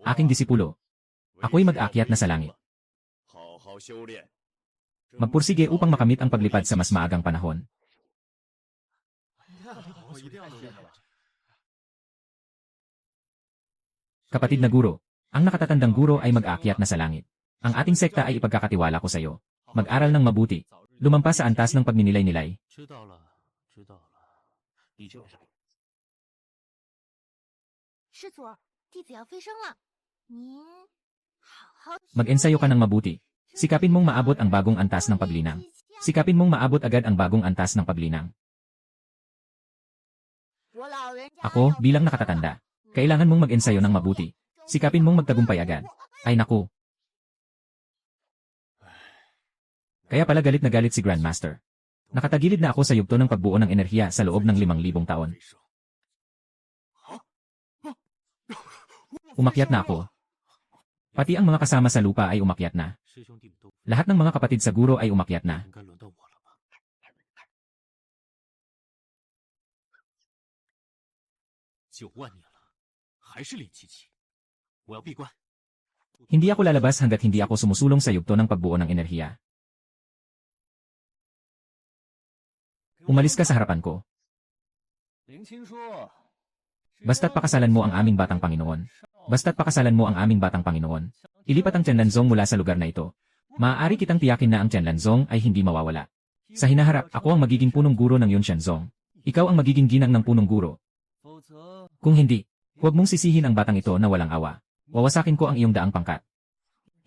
Aking disipulo. Ako'y mag-akyat na sa langit. Magpursige upang makamit ang paglipad sa mas maagang panahon. Kapatid na guro, ang nakatatandang guro ay mag-aakyat na sa langit. Ang ating sekta ay ipagkakatiwala ko sa iyo. Mag-aral ng mabuti. Lumampas sa antas ng pagninilay-nilay. Mag-ensayo ka ng mabuti. Sikapin mong maabot ang bagong antas ng paglinang. Sikapin mong maabot agad ang bagong antas ng paglinang. Ako, bilang nakatatanda, kailangan mong mag-ensayo ng mabuti. Sikapin mong magtagumpay agad. Ay naku. Kaya pala galit na galit si Grandmaster. Nakatagilid na ako sa yugto ng pagbuo ng enerhiya sa loob ng 5,000 taon. Umakyat na ako. Pati ang mga kasama sa lupa ay umakyat na. Lahat ng mga kapatid sa guro ay umakyat na. Hindi ako lalabas hanggat hindi ako sumusulong sa yugto ng pagbuo ng enerhiya. Umalis ka sa harapan ko. Basta't pakasalan mo ang aming batang Panginoon. Basta't pakasalan mo ang aming batang Panginoon. Ilipat ang Tianlanzong mula sa lugar na ito. Maaari kitang tiyakin na ang Tianlanzong ay hindi mawawala. Sa hinaharap, ako ang magiging punong guro ng Yunxianzong. Ikaw ang magiging ginang ng punong guro. Kung hindi, huwag mong sisihin ang batang ito na walang awa. Wawasakin ko ang iyong daang pangkat.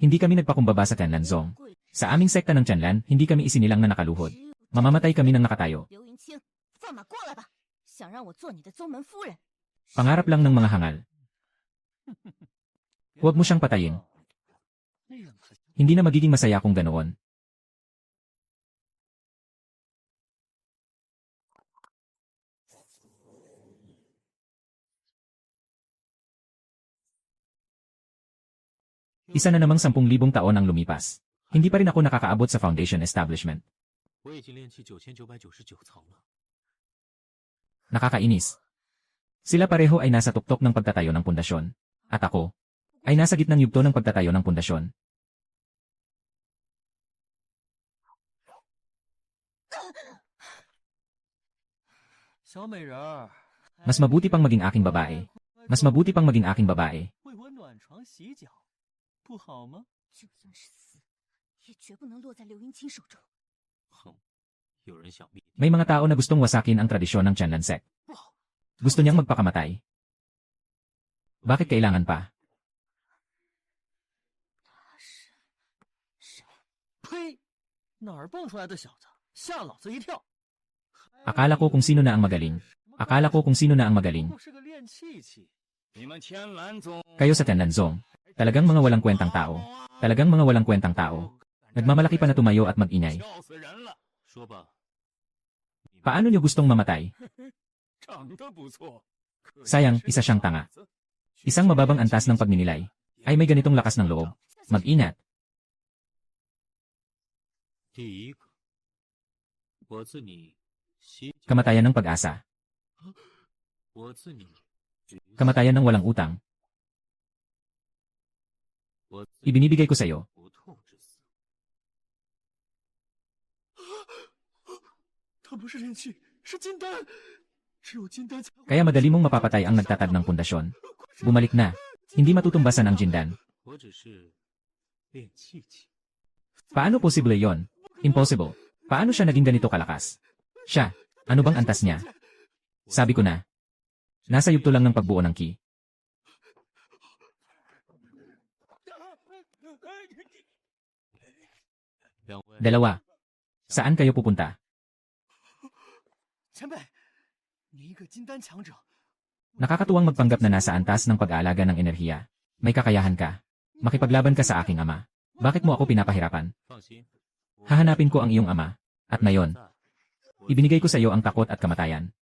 Hindi kami nagpakumbaba sa Tianlanzong. Sa aming sekta ng Tianlan, hindi kami isinilang na nakaluhod. Mamamatay kami ng nakatayo. Pangarap lang ng mga hangal. Huwag mo siyang patayin. Hindi na magiging masaya kung ganoon. Isa na namang 10,000 taon ang lumipas. Hindi pa rin ako nakakaabot sa foundation establishment. Nakakainis. Sila pareho ay nasa tuktok ng pagtatayo ng pundasyon. At ako ay nasa gitnang yugto ng pagtatayo ng pundasyon. Mas mabuti pang maging aking babae. Mas mabuti pang maging aking babae. May mga tao na gustong wasakin ang tradisyon ng Tianlan sect. Gusto niyang magpakamatay. Bakit kailangan pa? Akala ko kung sino na ang magaling. Akala ko kung sino na ang magaling. Kayo sa Tianlanzong, talagang mga walang kwentang tao. Talagang mga walang kwentang tao. Nagmamalaki pa na tumayo at mag-ingay. Paano niyo gustong mamatay? Sayang, isa siyang tanga. Isang mababang antas ng pagninilay ay may ganitong lakas ng loob. Mag-ingat. Kamatayan ng pag-asa. Kamatayan ng walang utang. Ibinibigay ko sa iyo. Kaya madali mong mapapatay ang nagtatag ng pundasyon. Bumalik na. Hindi matutumbasan ang Jindan. Paano posible yon? Impossible. Paano siya naging ganito kalakas? Siya, ano bang antas niya? Sabi ko na. Nasa yugto lang ng pagbuo ng ki. Dalawa. Saan kayo pupunta? Nakakatuwang magpanggap na nasa antas ng pag-aalaga ng enerhiya. May kakayahan ka. Makipaglaban ka sa aking ama. Bakit mo ako pinapahirapan? Hahanapin ko ang iyong ama. At ngayon, ibinigay ko sa iyo ang takot at kamatayan.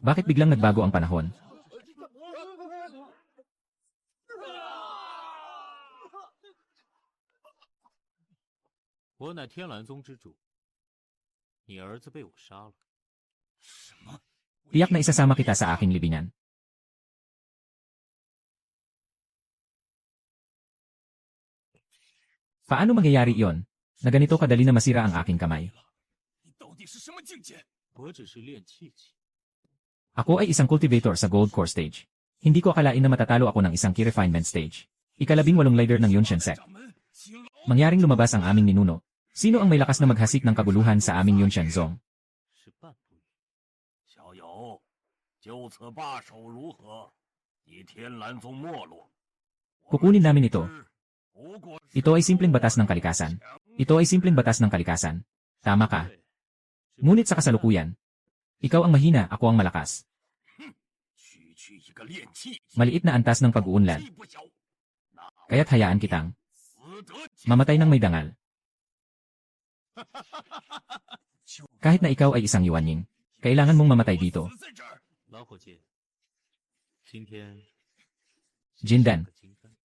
Bakit biglang nagbago ang panahon? 我乃天蓝宗之主，你儿子被我杀了。Tiyak na isasama kita sa aking libingan. Paano mangyayari iyon? Na ganito kadali na masira ang aking kamay. 你到底是什么境界？ 我只是练气气， Ako ay isang cultivator sa Gold Core Stage. Hindi ko akalain na matatalo ako ng isang Key Refinement Stage. Ika-18 leader ng Yunshan Sect. 掌门，请老 Mangyaring lumabas ang aming ninuno. Sino ang may lakas na maghasik ng kaguluhan sa aming Yunshan Zong? 是半步语。小友，就此罢手如何？你天蓝宗没落， Kukunin namin ito. 不过 Ito ay simpleng batas ng kalikasan. Ito ay simpleng batas ng kalikasan. Tama ka. 对， Ngunit sa kasalukuyan, ikaw ang mahina, ako ang malakas. 区区一个炼气， Maliit na antas ng pag-uunlad. 气不小， Kaya't hayaan kitang 死得 mamatay ng may dangal. Kahit na ikaw ay isang yuanying, kailangan mong mamatay dito. 死在这儿。老伙计，今天 Jindan, 个金丹，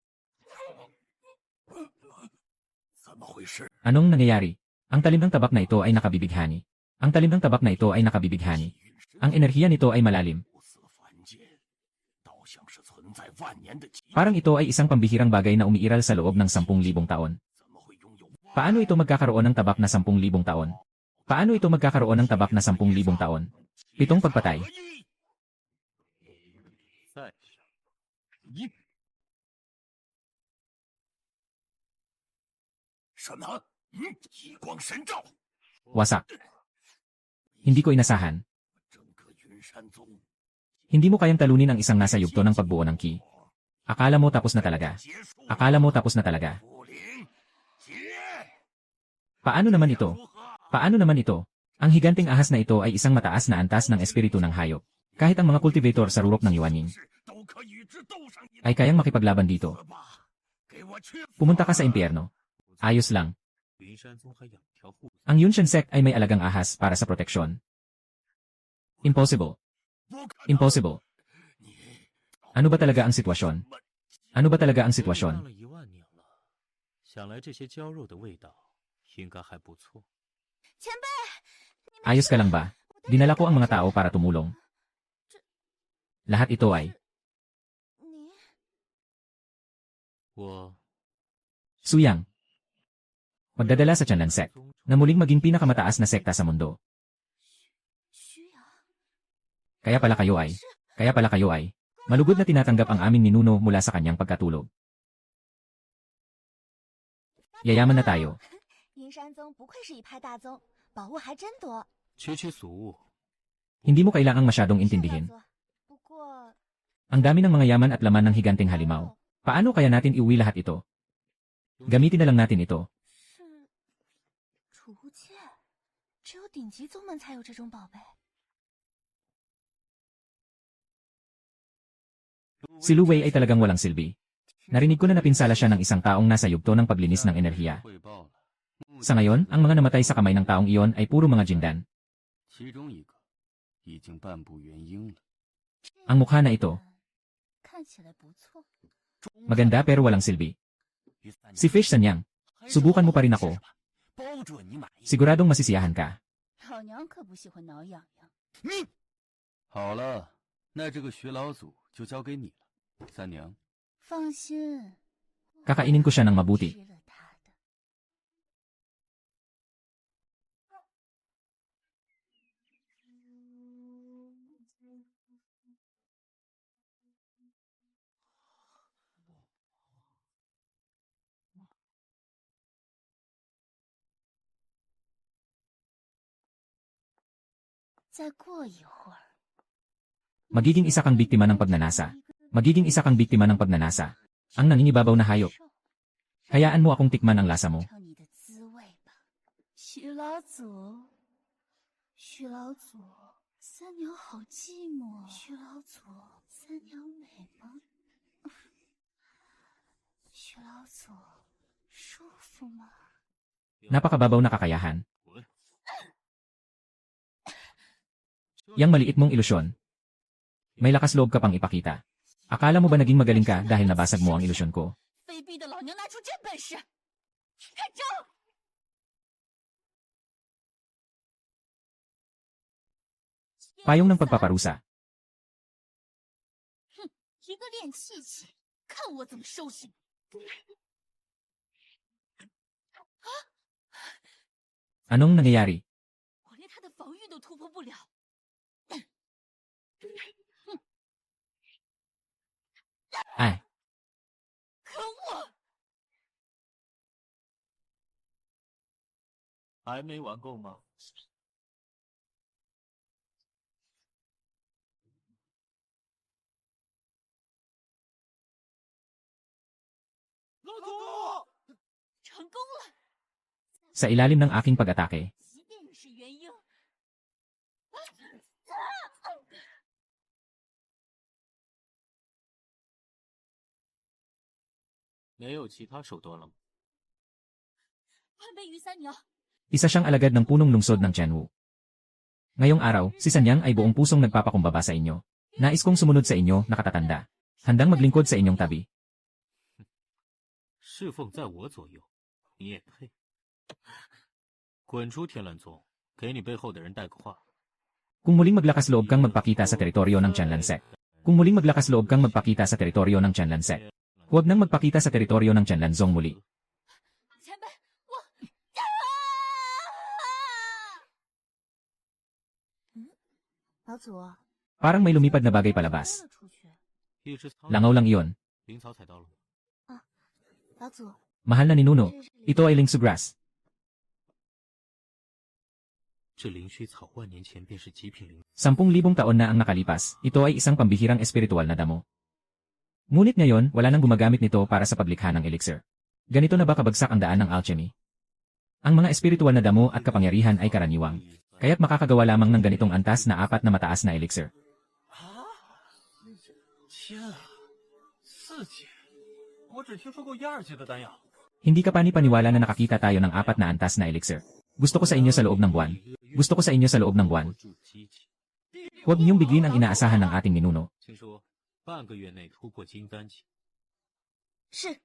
怎么回事？ anong nangyayari? Ang talim ng tabak na ito ay nakabibighani. Ang talim ng tabak na ito ay nakabibighani. Ang enerhiya nito ay malalim. 不似凡间，倒像是存在万年的奇， Parang ito ay isang pambihirang bagay na umiiral sa loob ng 10,000 taon. 怎么会拥有？ Paano ito magkakaroon ng tabak na 10,000 taon? Paano ito magkakaroon ng tabak na 10,000 taon? 7 pagpatay. 再上一什么？一光神照， Wasak. Hindi ko inasahan. 整个云山宗 Hindi mo kayang talunin ang isang nasa yugto ng pagbuo ng ki. Akala mo tapos na talaga. 结束。 Akala mo tapos na talaga. 武林结， Paano naman ito? 如何？ Paano naman ito? Ang higanting ahas na ito ay isang mataas na antas ng espiritu ng hayop. Kahit ang mga cultivator sa rurok ng Yuanying 都可与之斗上一 ay kayang makipaglaban dito. 死吧！给我去！ Pumunta ka sa impyerno. Ayos lang. 云山宗还养条护。 Ang Yunshan Sect ay may alagang ahas para sa proteksyon. Impossible. 不可能！ Impossible. 你 Ano ba talaga ang sitwasyon? Ano ba talaga ang 当 sitwasyon? 了1万年了，想来这些焦肉的味道应该还不错。 Ayos ka lang ba? Dinala ko ang mga tao para tumulong. Lahat ito ay 你 我 Suyang. Magdadala sa Chanlan Sect na muling maging pinakamataas na sekta sa mundo. 需要 Kaya pala kayo ay malugod na tinatanggap ang aming ninuno mula sa kanyang pagkatulog. Yayaman na tayo. 阴山宗不愧是一派大宗，宝物还真多。区区俗物， Hindi mo kailangang masyadong 是大 intindihin. 宗，不过 Ang dami ng mga yaman at laman ng higanting halimaw. Paano kaya natin iuwi lahat ito? Gamitin na lang natin ito. 是储物戒，只有顶级宗门才有这种宝贝。 Si Lu Wei ay talagang walang silbi. Narinig ko na napinsala siya ng isang taong nasa yugto ng paglinis ng enerhiya. 汇报了， Sa ngayon, ang mga namatay sa kamay ng taong iyon ay puro mga jindan. 其中一个已经半步元婴了。 Ang mukha na ito, 看起来不错。 maganda pero walang silbi. Si Fish Sanyang, subukan mo pa rin ako. 包准你满意。 Siguradong masisiyahan ka. 老娘可不喜欢挠痒痒。好了，那这个徐老祖就交给你了，三娘。 放心， Kakainin ko siya ng mabuti. 吃了他的。 再过一会儿， Magiging isa kang biktima ng pagnanasa. Magiging isa kang biktima ng pagnanasa. Ang nangingibabaw na hayop. Hayaan mo akong tikman ang lasa mo. 尝你的滋味吧，徐老祖。徐老祖，三娘好寂寞。徐老祖，三娘美吗？徐老祖，舒服吗？ Napakababaw na kakayahan. Yang maliit mong ilusyon. May lakas loob ka pang ipakita. Akala mo ba naging magaling ka dahil nabasag mo ang ilusyon ko? 卑鄙的老娘拿出真本事，开招！ Payong ng pagpaparusa. 一个练气器，看我怎么收拾你！ Anong nangyayari? 我连他的防御都突破不了。 Ay, 可恶！ 还没玩够吗？老祖， 成功了， sa ilalim ng aking pag-atake. 即便你是元婴， 没有其他手段了吗？ 潘杯于三鸟， Isa siyang alagad ng punong lungsod ng Tianwu. Ngayong araw, si Sanyang ay buong pusong nagpapakumbaba sa inyo. Nais kong sumunod sa inyo, nakatatanda. Handang maglingkod sa inyong tabi. 侍奉在我左右，你也配？滚出天蓝宗，给你背后的人带个话。 Kung muling maglakas loob kang magpakita sa teritoryo ng Tianlansek. Kung muling maglakas loob kang magpakita sa teritoryo ng Tianlansek. Huwag nang magpakita sa teritoryo ng Tianlanzong muli. 前辈，我……老祖， Parang may lumipad na bagay palabas. 出去。 一只苍 Langaw lang iyon. 灵草采到了吗？ 老祖， Mahal na ninuno. Ito ay Lingsu grass. 这灵须草万年前便是极品灵。 10,000 taon na ang nakalipas. Ito ay isang pambihirang espiritual na damo. Ngunit ngayon, wala nang gumagamit nito para sa paglikha ng elixir. Ganito na ba kabagsak ang daan ng alchemy? Ang mga espiritual na damo at kapangyarihan ay karaniwang. Kaya't makakagawa lamang ng ganitong antas na 4 na mataas na elixir. 天啊，4阶，我只听说过1、2阶的丹药。 Hindi ka panipaniwala na nakakita tayo ng 4 na antas na elixir. Gusto ko sa inyo sa loob ng buwan. Gusto ko sa inyo sa loob ng buwan. 助机器， Huwag niyong biglin ang inaasahan ng ating ninuno. 听说半个月内突破金丹级。 是。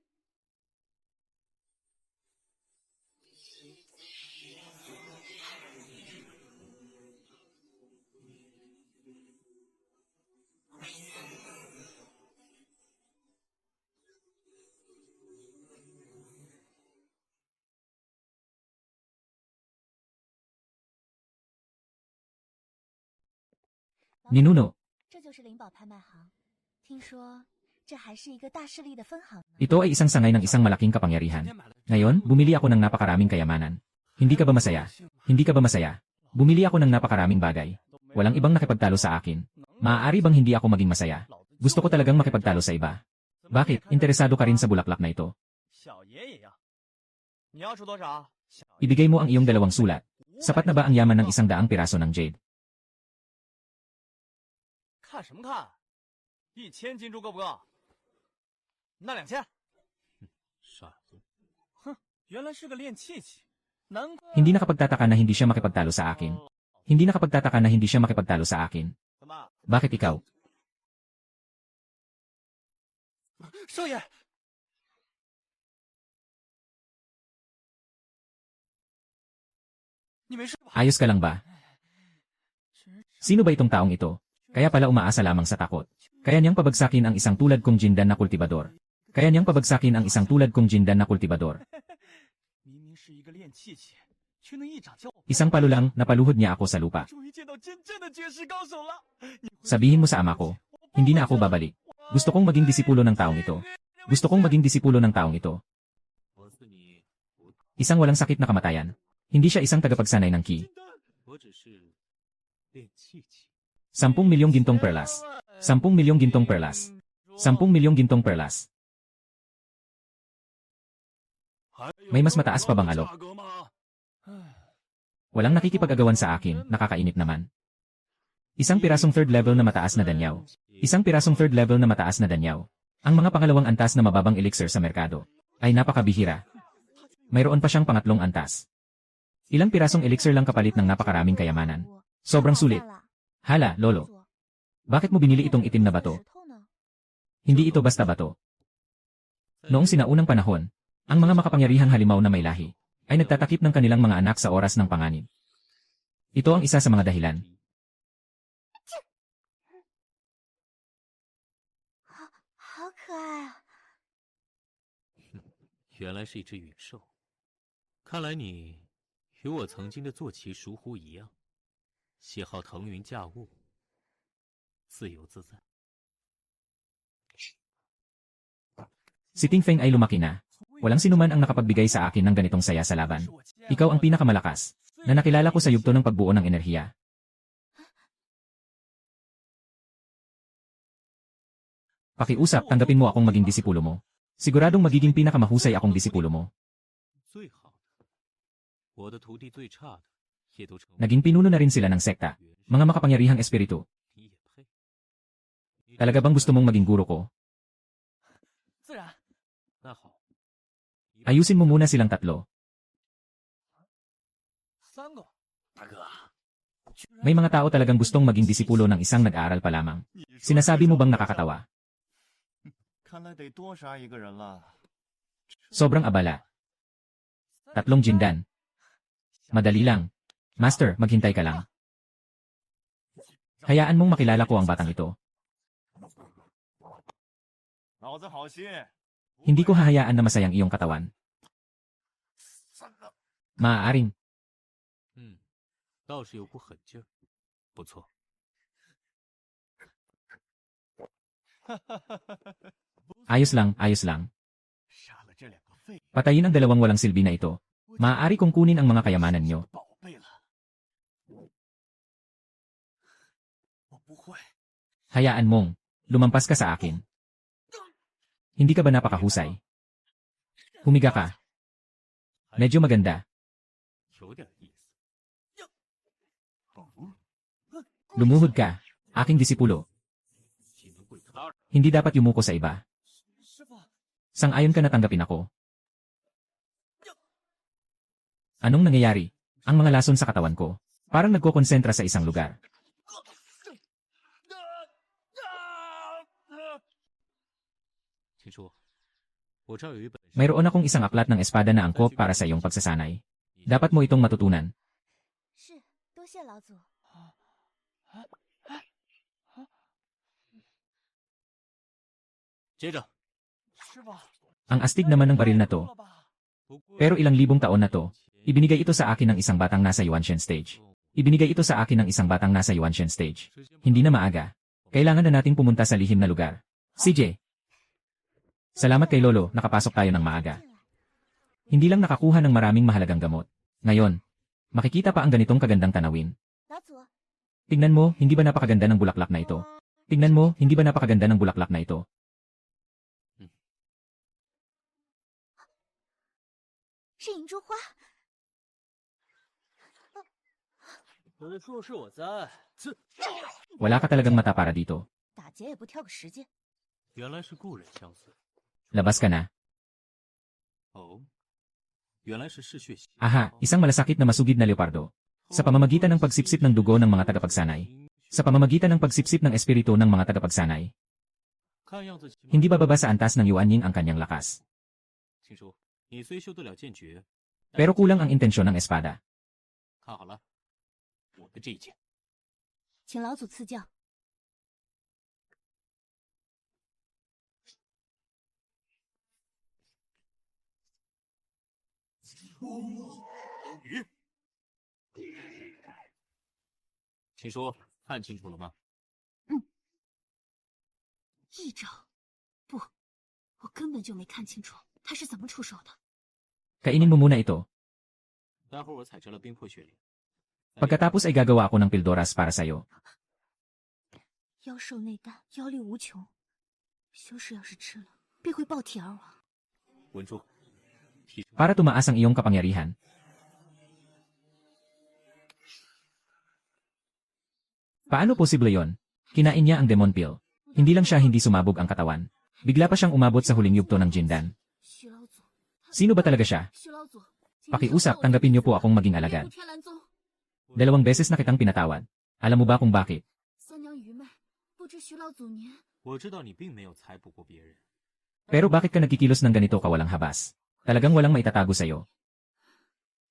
Ninuno, 这就是灵宝拍卖行。听说这还是一个大势力的分行呢。 ito ay isang sangay ng isang malaking kapangyarihan. Ngayon, bumili ako ng napakaraming kayamanan. Hindi ka ba masaya? Hindi ka ba masaya? Bumili ako ng napakaraming bagay. Walang ibang nakipagtalo sa akin. Maaari bang hindi ako maging masaya? Gusto ko talagang makipagtalo sa iba. Bakit? Interesado ka rin sa bulaklak na ito? 小爷爷呀，你要出多少？ Ibigay mo ang iyong 2 sulat. Sapat na ba ang yaman ng 100 piraso ng jade? 看什么看？1000金珠够不够？那2000。傻子，哼，原来是个炼气器，难怪。 Hindi nakapagtataka na hindi siya makipagtalo sa akin. Hindi nakapagtataka na hindi siya makipagtalo sa akin. 怎么， Bakit ikaw? 少爷？你没事吧？ Ayos ka lang ba? Sino ba itong taong ito? Kaya pala umaasa lamang sa takot. Kaya niyang pabagsakin ang isang tulad kong Jindan na kultibador. Kaya niyang pabagsakin ang isang tulad kong Jindan na kultibador. 明明是一个炼气器，却能一掌教我。 Isang palo lang, napaluhod niya ako sa lupa. 终于见到真正的绝世高手了。 Sabihin mo sa ama ko, hindi na ako babalik. Gusto kong maging disipulo ng taong ito. Gusto kong maging disipulo ng taong ito. 我是你， Isang walang sakit na kamatayan. Hindi siya isang tagapagsanay ng ki. 我只是炼气器。 10 milyong gintong perlas. 10 milyong gintong perlas. 10 milyong gintong perlas. May mas mataas pa bang alok? Walang nakikipag-agawan sa akin, nakakainip naman. Isang pirasong 3rd level na mataas na danyaw. Isang pirasong 3rd level na mataas na danyaw. Ang mga pangalawang antas na mababang elixir sa merkado ay napakabihira. Mayroon pa siyang pangatlong antas. Ilang pirasong elixir lang kapalit ng napakaraming kayamanan. Sobrang sulit. Hala, lolo. Bakit mo binili itong itim na bato? Hindi ito basta bato. Noong sinaunang panahon, ang mga makapangyarihang halimaw na may lahi ay nagtatakip ng kanilang mga anak sa oras ng panganib. Ito ang isa sa mga dahilan. 原来是一只陨兽。看来你与我曾經的坐騎孰乎一樣，喜好騰雲駕霧，自由自在。 Si Ting Feng ay lumaki na. Walang sinuman ang nakapagbigay sa akin ng ganitong saya sa laban. Ikaw ang pinakamalakas na nakilala ko sa yugto ng pagbuo ng enerhiya. Pakiusap, tanggapin mo akong maging disipulo mo. Siguradong magiging pinakamahusay akong disipulo mo. 最好的，我的徒弟最差的，也都成为 Naging pinuno na rin sila ng sekta. Mga makapangyarihang espiritu. 你也配。 Talaga bang gusto mong maging guro ko? 自然。那好， Ayusin mo muna silang tatlo. 3个。大哥， May mga tao talagang gustong maging disipulo ng isang nag-aaral pa lamang. Sinasabi mo bang nakakatawa? 看来得多杀一个人了。 Sobrang abala. 3 Jindan. Madali lang. Master, maghintay ka lang. Hayaan mong makilala ko ang batang ito. 老子好心， Hindi ko hahayaan na masayang iyong katawan. 3个。 Maaaring. 倒是有股狠劲儿，不错。 Ayos lang, ayos lang. 杀了这两个废 Patayin ang dalawang walang silbi na ito. Maaari kong kunin ang mga kayamanan nyo. 宝贝了。我不会。 Hayaan mong lumampas ka sa akin. Hindi ka ba napakahusay? Humiga ka. Medyo maganda. 有点意思。 Lumuhod ka. Aking disipulo. 岂能跪他人？ Hindi dapat yumuko sa iba. 师傅， Sang-ayon ka na tanggapin ako. Anong nangyayari? Ang mga lason sa katawan ko. Parang nagkokonsentra sa isang lugar. 秦叔，我这儿有一本。 Mayroon akong isang aklat ng espada na angkop para sa iyong pagsasanay. Dapat mo itong matutunan. 是，多谢老祖。 接着， 师傅， Ang astig naman ng baril na to. 了吧？ Pero ilang libong taon na to, ibinigay ito sa akin ng isang batang nasa Yuanshan stage. Ibinigay ito sa akin ng isang batang nasa Yuanshan stage. Hindi na maaga. Kailangan na nating pumunta sa lihim na lugar. CJ. Salamat kay Lolo, nakapasok tayo ng maaga. Hindi lang nakakuha ng maraming mahalagang gamot. Ngayon, makikita pa ang ganitong kagandang tanawin. 老祖， Tingnan mo, hindi ba napakaganda ng bulaklak na ito? Tingnan mo, hindi ba napakaganda ng bulaklak na ito? 是银珠花。 此树是我栽， Wala ka talagang mata para dito. 打劫也不挑个时间。 原来是故人相随。 Labas ka na. 哦，原来是嗜血邪。 Aha, isang malasakit na masugid na leopardo. Sa pamamagitan ng pagsipsip ng dugo ng mga tagapagsanay. Sa pamamagitan ng pagsipsip ng espiritu ng mga tagapagsanay. 看样子， Hindi bababa sa antas ng Yuanying ang kanyang lakas. 秦叔，你虽修得了剑诀， Pero kulang ang intensyon ng espada. 看好了，我的这一剑。 请老祖赐教。 秦叔，看清楚了吗？一招，不，我根本就没看清楚他是怎么出手的。 Kainin mo muna ito. 待会儿我采摘了冰魄血莲。 Pagkatapos ay gagawa ako ng pildoras para sa'yo. 妖兽内丹，妖力无穷，修士要是吃了，必会爆体而亡。文珠，提升 Para tumaas ang iyong kapangyarihan. Paano posible yon? Kinain niya ang demon pill. Hindi lang siya hindi sumabog ang katawan. Bigla pa siyang umabot sa huling yugto ng Jindan. 徐老祖， Sino ba talaga siya? 徐老祖， Pakiusap, tanggapin niyo po akong maging alagad. 天蓝宗， 2 beses na kitang pinatawad. Alam mo ba kung bakit? 三娘愚昧，不知徐老祖您。我知道你并没有猜不过别人， Pero bakit ka nagkikilos ng ganito kawalang habas? Talagang walang maitatago sa'yo.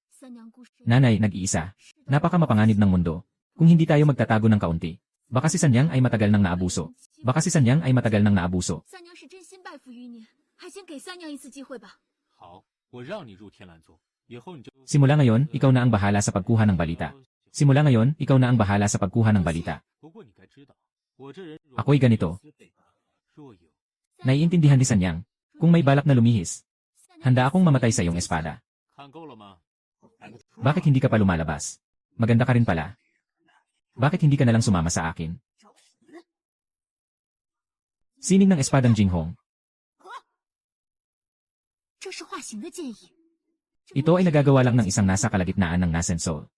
三娘故事。 Nanay, nag-iisa. Napaka mapanganib ng mundo. Kung hindi tayo magtatago ng kaunti. Baka si Sanyang ay matagal nang naabuso. Baka si Sanyang ay matagal nang naabuso. 三娘是真心拜服于您，还先给三娘一次机会吧。好，我让你入天蓝宗，以后你就 Simula ngayon, ikaw na ang bahala sa pagkuha ng balita. Simula ngayon, ikaw na ang bahala sa pagkuha ng balita. 不过你该知道，我这人 Ako'y ganito. 若有 Naiintindihan ni Sanyang. Kung may balak na lumihis, handa akong mamatay sa iyong espada. 看够了吗？ Bakit hindi ka pa lumalabas? Maganda ka rin pala. Bakit hindi ka nalang sumama sa akin? Sining ng espadang Jinghong. 这是化形的剑意。 Ito ay nagagawa lang ng isang nasa kalagitnaan ng Nascent Soul.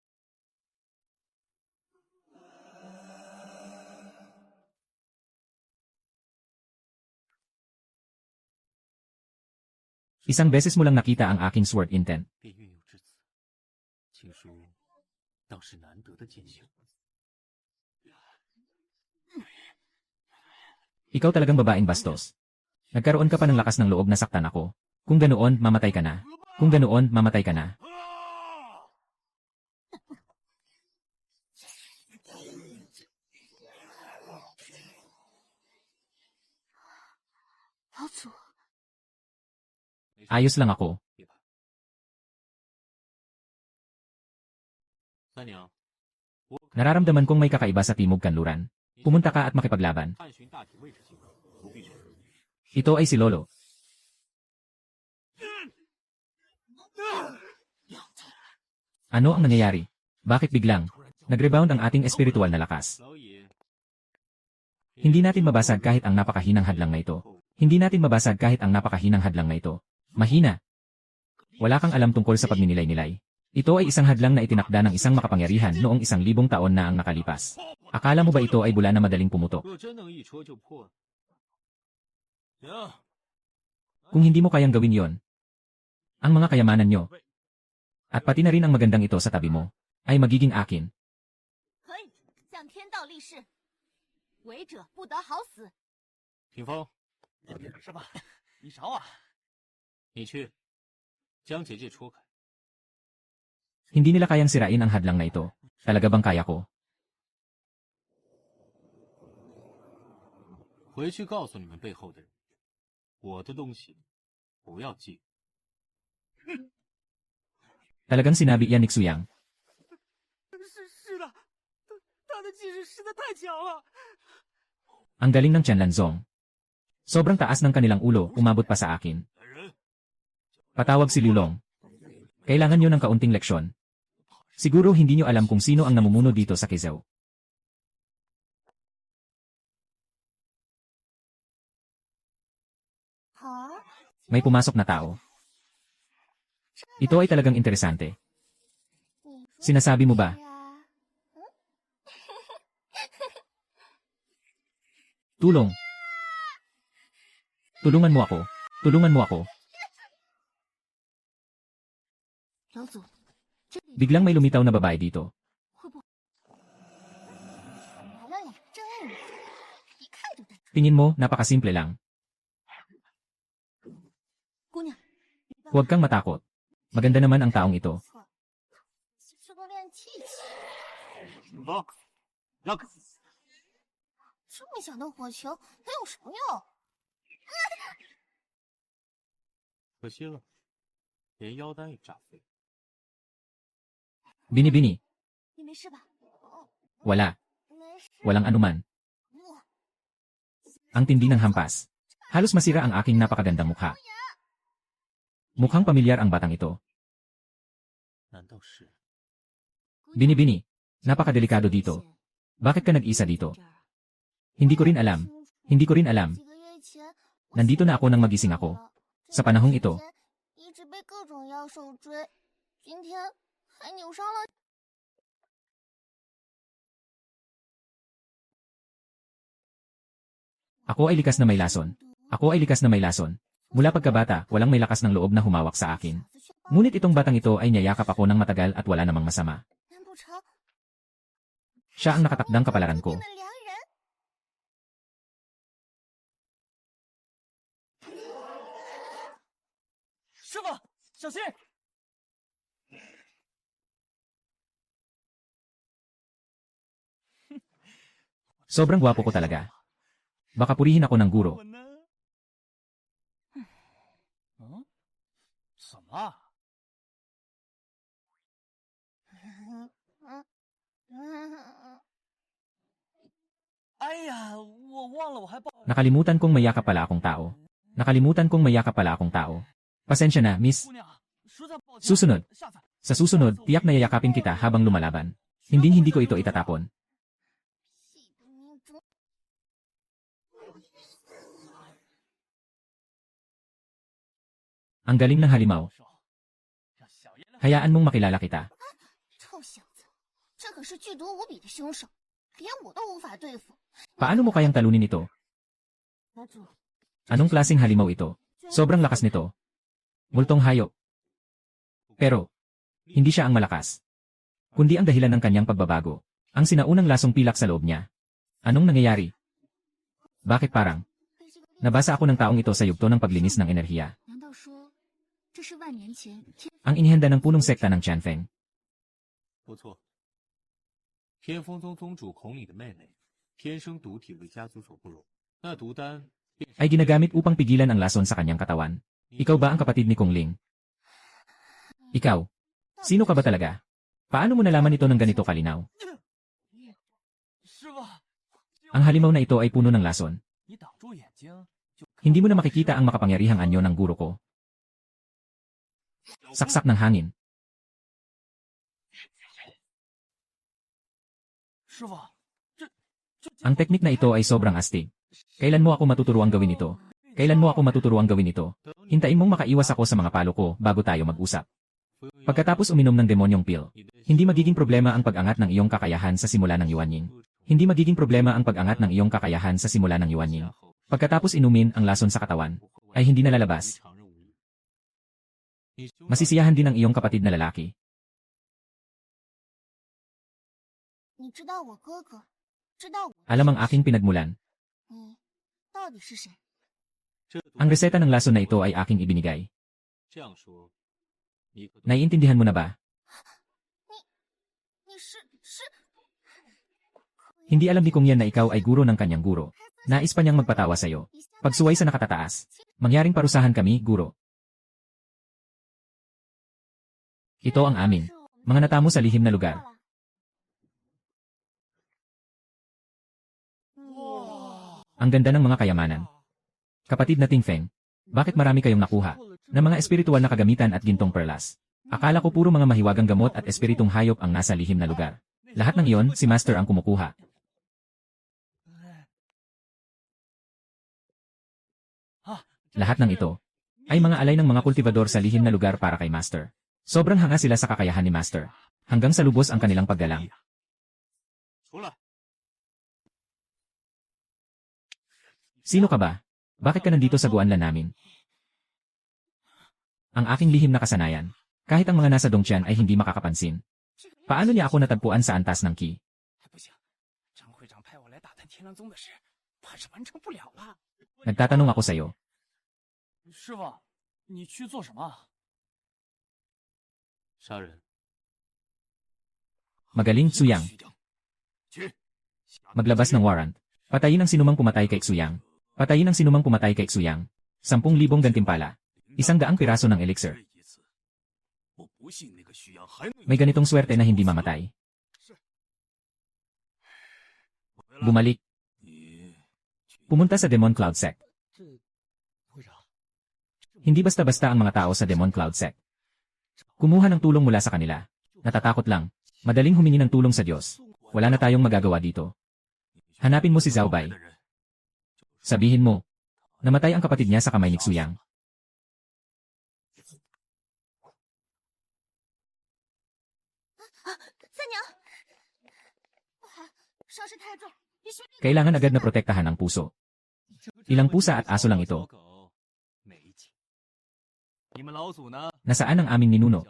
Isang beses mo lang nakita ang aking sword intent. 便运用至此，请说，当是难得的剑修。 Ikaw talagang babaeng bastos. Nagkaroon ka pa ng lakas ng loob na saktan ako. Kung ganoon, mamatay ka na. Kung ganoon, mamatay ka na. 老祖， Ayos lang ako. 别怕，三娘， Nararamdaman kong may kakaiba sa Timog Kanluran. Pumunta ka at makipaglaban. 探寻大体位置情况，不必去。 Ito ay si Lolo. Ano ang nangyayari? Bakit biglang nag-rebound ang ating espiritual na lakas? 老爷， Hindi natin mabasag kahit ang napakahinang hadlang na ito. Hindi natin mabasag kahit ang napakahinang hadlang na ito. Mahina. Wala kang alam tungkol sa pagninilay-nilay. Ito ay isang hadlang na itinakda ng isang makapangyarihan noong 1,000 taon na ang nakalipas. Akala mo ba ito ay bula na madaling pumutok? 若真能一戳就破， 行， Kung hindi mo kayang gawin yon, ang mga kayamanan nyo, at pati na rin ang magandang ito sa tabi mo, ay magiging akin. 可以向天道立誓，违者不得好死。 霆锋， 师傅，你找我。 你去将结界戳开。 Hindi nila kayang sirain ang hadlang na ito. Talaga bang kaya ko? 回去告诉你们背后的人，我的东西不要记。 Talagang sinabi yan ni Xuyang. 是的，他的气势实在太强了。 Ang galing ng Tianlanzong. Sobrang taas ng kanilang ulo, umabot pa sa akin. 来人， Patawag si Lulong. Kailangan nyo ng kaunting leksyon. Siguro hindi nyo alam kung sino ang namumuno dito sa Quezao. May pumasok na tao. Ito ay talagang interesante. Sinasabi mo ba? Tulong. Tulungan mo ako. Tulungan mo ako. 老祖，这里 Biglang may lumitaw na babae dito. 会不来了呀？真爱你，一看就认出。 Tingin mo, napakasimple lang. 姑娘， Huwag kang matakot. Maganda naman ang taong ito. 错，是个练气气。霆锋，让开！这么小的火球能有什么用？可惜了，连腰丹也炸飞。 Binibini. 你没事吧？哦， Wala. 没事。 Walang anuman. 我 Ang tindi ng hampas. Halos masira ang aking napakagandang mukha. Mukhang pamilyar ang batang ito. 难道是？ Binibini. Napakadelikado dito. Bakit ka nag-isa dito? Hindi ko rin alam. Hindi ko rin alam. 几个月前， Nandito na ako nang magising ako. Sa panahong ito, 一直被各种妖兽追，今天还扭伤了。 ako ay likas na may lason. Ako ay likas na may lason. Mula pagkabata, walang may lakas ng loob na humawak sa akin. Ngunit itong batang ito ay niyayakap ako ng matagal at wala namang masama. 难不成 Siya ang nakatakdang kapalaran ko. 天的良人？ 师傅，小心！ Sobrang gwapo ko talaga. Baka purihin ako ng guro. 我呢？嗯，怎么？哎呀，我忘了我还抱。 Nakalimutan kong mayakap pala akong tao. Nakalimutan kong mayakap pala akong tao. Pasensya na, miss. 姑娘，实在抱歉。 Susunod. 下次。 Sa susunod, tiyak na yayakapin kita habang lumalaban. Hindi ko ito itatapon. Ang galing ng halimaw. 让小爷来。 Hayaan mong makilala kita. 臭小子，这可是剧毒无比的凶手，连我都无法对付。 Paano mo kayang talunin ito? 男主， Anong klaseng halimaw ito? Sobrang lakas nito. Multong hayop. Pero, hindi siya ang malakas. Kundi ang dahilan ng kanyang pagbabago. Ang sinaunang lasong pilak sa loob niya. Anong nangyayari? Bakit parang? Nabasa ako ng taong ito sa yugto ng paglinis ng enerhiya. 难道说这是万年前天 Ang inihanda ng punong sekta ng Tianfeng. 不错。天风宗宗主孔里的妹妹，天生毒体为家族所不容。那毒丹便是 Ay ginagamit upang pigilan ang lason sa kanyang katawan. Ikaw ba ang kapatid ni Kong Ling? Ikaw? Sino ka ba talaga? Paano mo nalaman ito ng ganito kalinaw? 师傅， Ang halimaw na ito ay puno ng lason. 你挡住眼睛就。 Hindi mo na makikita ang makapangyarihang anyo ng guro ko. Saksak ng hangin. 师傅，这 Ang teknik na ito ay sobrang astig. Kailan mo ako matuturuang gawin ito? Kailan mo ako matuturuang gawin ito? Hintayin mong makaiwas ako sa mga palo ko bago tayo mag-usap. Pagkatapos uminom ng demonyong pill, hindi magiging problema ang pag-angat ng iyong kakayahan sa simula ng Yuanying. Hindi magiging problema ang pag-angat ng iyong kakayahan sa simula ng Yuanying. Pagkatapos inumin ang lason sa katawan, ay hindi na lalabas. Masisiyahan din ang iyong kapatid na lalaki. 你知道我哥哥，知道我， Alam ang aking pinagmulan. 你到底是谁？ Ang reseta ng lason na ito ay aking ibinigay. 这样说，你可 Naiintindihan mo na ba? 你是。 Hindi alam ni Kong Yan na ikaw ay guro ng kanyang guro. Nais pa niyang magpatawa sa'yo. Pagsuway sa nakatataas. Mangyaring parusahan kami, guro. Ito ang amin. Mga natamo sa lihim na lugar. 哇， Ang ganda ng mga kayamanan. Kapatid na Ting Feng, bakit marami kayong nakuha na mga espiritual na kagamitan at gintong perlas? Akala ko puro mga mahiwagang gamot at espiritong hayop ang nasa lihim na lugar. Lahat ng iyon, si Master ang kumukuha. Lahat ng ito ay mga alay ng mga kultivador sa lihim na lugar para kay Master. Sobrang hanga sila sa kakayahan ni Master. Hanggang sa lubos ang kanilang paggalang. 出来。 Sino ka ba? Bakit ka nandito sa guanlan namin? Ang aking lihim na kasanayan. Kahit ang mga nasa Dongtian ay hindi makakapansin. Paano niya ako natagpuan sa antas ng Qi? 还不行，张会长派我来打探天狼宗的事，怕是完成不了了。 Nagtatanong ako sa'yo. 师傅，你去做什么？ 杀人。 Magaling, Suyang. 去， Maglabas ng warrant. Patayin ang sinumang pumatay kay Xuyang. Patayin ang sinumang pumatay kay Xuyang. 10,000 gantimpala. 100 piraso ng elixir. 这一次，我不信那个徐阳还能 May ganitong swerte na hindi mamatay. Bumalik. 你 Pumunta sa Demon Cloud Sect. 这会长， Hindi basta-basta ang mga tao sa Demon Cloud Sect. Kumuha ng tulong mula sa kanila. Natatakot lang. Madaling humingi ng tulong sa Diyos. Wala na tayong magagawa dito. Hanapin mo si Zhao Bai. 的人 Sabihin mo, namatay ang kapatid niya sa kamay ni Xuyang. 三娘，不好，伤势太重，必须立刻 Kailangan agad na protektahan ang puso. Ilang pusa at aso lang ito. 没劲。你们老祖呢？ Nasaan ang aming ninuno?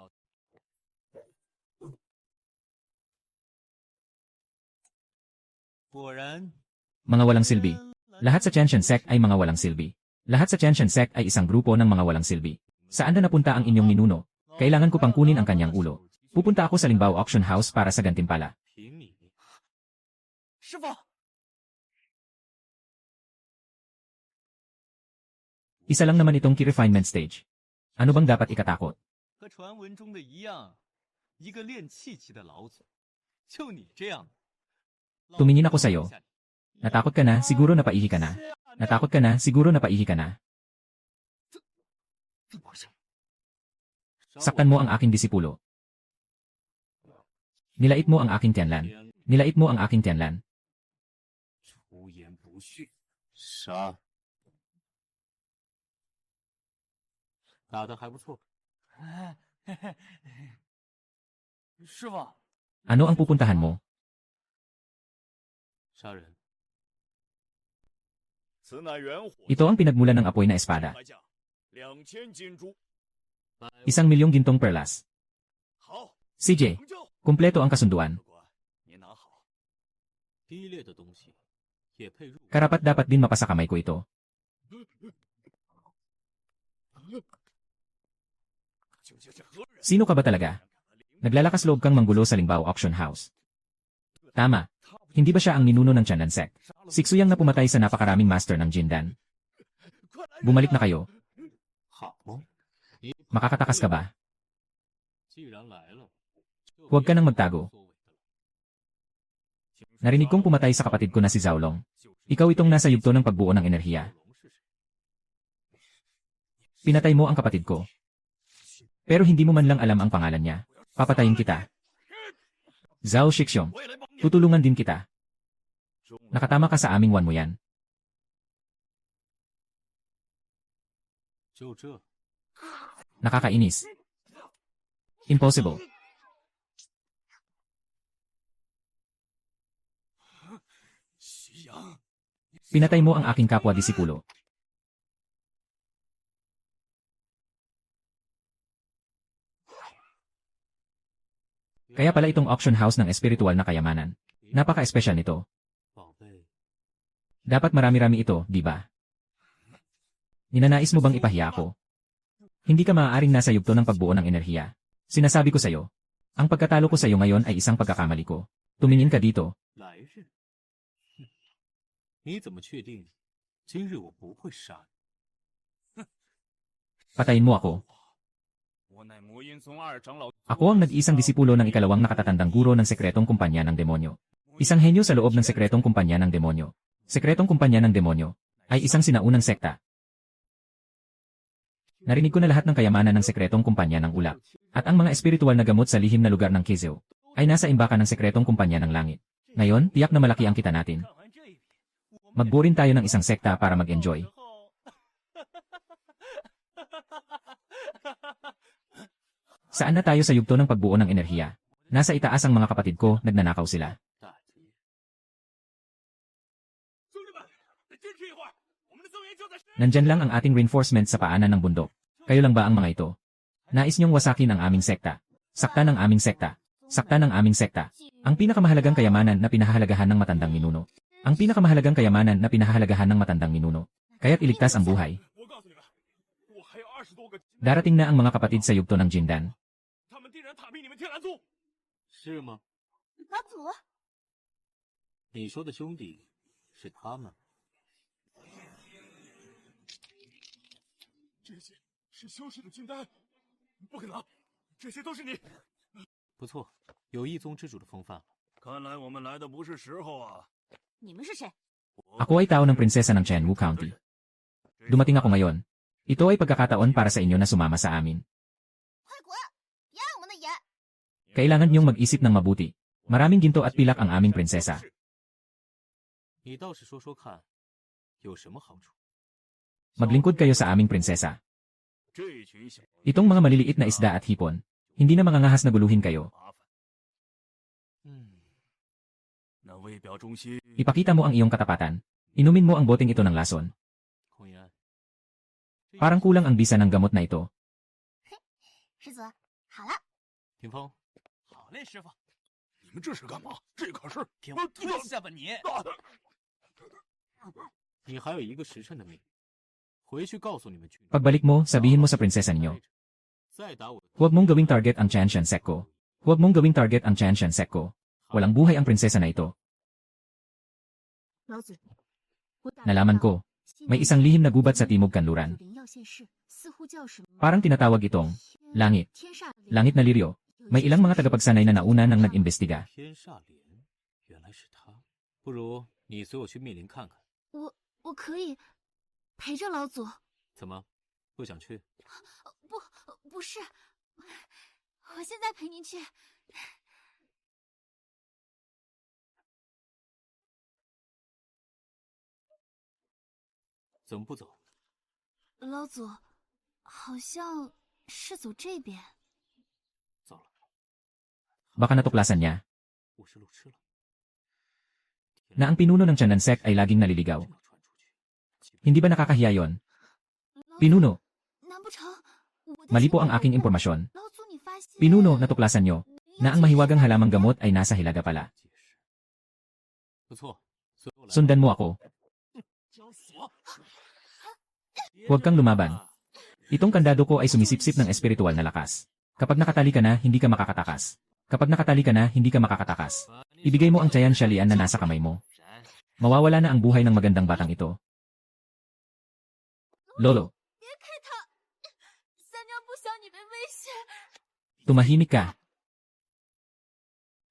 果然， Mga walang silbi. Lahat sa Tianshan Sect ay mga walang silbi. Lahat sa Tianshan Sect ay isang grupo ng mga walang silbi. Saan na napunta ang inyong ninuno? Kailangan ko pang kunin ang kanyang ulo. Pupunta ako sa Limbao Auction House para sa gantimpala. 凭你，师傅， Isa lang naman itong key refinement stage. Ano bang dapat ikatakot? 和传闻中的一样，一个练气气的老祖，就你这样的。 Tumingin ako sa'yo. Natakot ka na, siguro napaihi ka na. Natakot ka na, siguro napaihi ka na. 怎么回事？ Saktan mo ang aking disipulo. Nilait mo ang aking tiyanlan. Nilait mo ang aking tiyanlan. 出言不逊，杀！ 打得还不错。师傅， Ano ang pupuntahan mo? 杀人， 此乃元火 Ito ang pinagmulan ng apoy na espada. 牌价2000金珠。 1,000,000 gintong perlas. 好， CJ, 成交。 kumpleto ang kasunduan. 客官，您拿好。低劣的东西也配入？ Karapat dapat din mapasa kamay ko ito. 究竟是何人？ Sino ka ba talaga? Naglalakas loob kang manggulo sa Lingbao Auction House. Tama. Hindi ba siya ang ninuno ng Tianlan Sect? Siksuyang na pumatay sa napakaraming master ng Jindan. Bumalik na kayo. 好，你 Makakatakas ka ba? 既然来了，就 Huwag ka nang 别 magtago. 所谓的了。 Narinig kong pumatay sa kapatid ko na si Zaolong. Ikaw itong nasa yugto ng pagbuo ng enerhiya. 龙是谁？ Pinatay mo ang kapatid ko. Pero hindi mo man lang alam ang pangalan niya. Papatayin kita. Zhao Shixiong, 我也来帮你。 tutulungan din kita. Nakatama ka sa aming one mo yan. 就这， Nakakainis. Impossible. 徐阳， Pinatay mo ang aking kapwa-disipulo. Kaya pala itong auction house ng espiritual na kayamanan. Napaka-espesyal nito. 宝贝， Dapat marami-rami ito, di ba? Ninanais mo bang ipahiya ako? Hindi ka maaaring nasa yugto ng pagbuo ng enerhiya. Sinasabi ko sa'yo. Ang pagkatalo ko sa'yo ngayon ay isang pagkakamali ko. Tumingin ka dito. 来日，哼你怎么确定今日我不会杀你？ Patayin mo ako. 我乃魔音宗二长老。 Ako ang nag-iisang disipulo ng ikalawang nakatatandang guro ng sekretong kumpanya ng demonyo. Isang henyo sa loob ng sekretong kumpanya ng demonyo. Sekretong kumpanya ng demonyo ay isang sinaunang sekta. Narinig ko na lahat ng kayamanan ng sekretong kumpanya ng ulap. At ang mga espiritual na gamot sa lihim na lugar ng Kizeo ay nasa imbakan ng sekretong kumpanya ng langit. Ngayon, tiyak na malaki ang kita natin. 看完这一笔，我们 Magburin tayo ng isang sekta para mag-enjoy. 之后 Saan na tayo sa yugto ng pagbuo ng enerhiya? Nasa itaas ang mga kapatid ko, nagnanakaw sila. 大姐，兄弟们，坚持一会儿，我们的增援就在。 Nandyan lang ang ating reinforcement sa paanan ng bundok. Kayo lang ba ang mga ito? Nais niyong wasakin ang aming sekta. Saktan ang aming sekta. Saktan ang aming sekta. Ang pinakamahalagang kayamanan na pinahahalagahan ng matandang ninuno. Ang pinakamahalagang kayamanan na pinahahalagahan ng matandang ninuno. Kaya't iligtas ang buhay. 我告诉你们，我还有20多个， Darating na ang mga kapatid sa yugto ng Jindan. 他们定然踏平你们天蓝宗。是吗？老祖，你说的兄弟是他们？这些是消失的清单，不可能，这些都是你。不错，有一宗之主的风范了。看来我们来的不是时候啊！你们是谁？ Ako ay tao ng prinsesa ng Chenwu County. Dumating ako ngayon. Ito ay pagkakataon para sa inyo na sumama sa amin. 快滚！别碍我们的眼！ Kailangan niyong mag-isip ng mabuti. Maraming ginto at pilak ang aming prinsesa. 你倒是说说看，有什么好处？ Maglingkod kayo sa aming prinsesa. 这群小 Itong mga maliliit na isda at hipon, hindi na mangangahas na guluhin kayo. 麻烦，嗯，那为表忠心， Ipakita mo ang iyong katapatan. Inumin mo ang boteng ito ng lason. 孔岩， Parang kulang ang bisa ng gamot na ito. 师祖，好了，霆锋，好嘞，师傅，你们这是干嘛？这可是给我蹲下吧你！你还有一个时辰的命，回去告诉你们军。 Pagbalik mo, sabihin mo sa prinsesa ninyo. 再打我的， Huwag mong gawing target ang Chanshan Sect ko. Huwag mong gawing target ang Chanshan Sect ko. Walang buhay ang prinsesa na ito. 老祖，我打听 Nalaman 到 ko, may isang lihim na gubat sa Timog Kanluran. 灵药现世，似乎 Parang tinatawag itong langit. 天煞连 Langit na liryo. May ilang mga tagapagsanay na nauna nang nag-imbestiga. 天煞莲，原来是他。不如你随我去密林看看。我可以陪着老祖。怎么，不想去？不是，我现在陪您去。怎么不走？老祖，好像是走这边。糟了， Baka natuklasan niya 我是路痴了。 na ang pinuno ng Tianan sect ay laging naliligaw. 这么传出去， Hindi ba nakakahiya yon? Pinuno, 难不成我的 mali po 心 ang aking impormasyon. 老祖，你发现 Pinuno, natuklasan nyo na ang mahiwagang halamang gamot ay nasa Hilaga pala. 解释。不错，随我来。 Sundan mo ako. 交锁。 Huwag kang lumaban. Itong kandado ko ay sumisipsip ng espiritual na lakas. Kapag nakatali ka na, hindi ka makakatakas. Kapag nakatali ka na, hindi ka makakatakas. Ibigay mo ang Tian Shalian na nasa kamay mo. Mawawala na ang buhay ng magandang batang ito. Lolo, 别开他，三娘不想你被威胁。 tumahimik ka.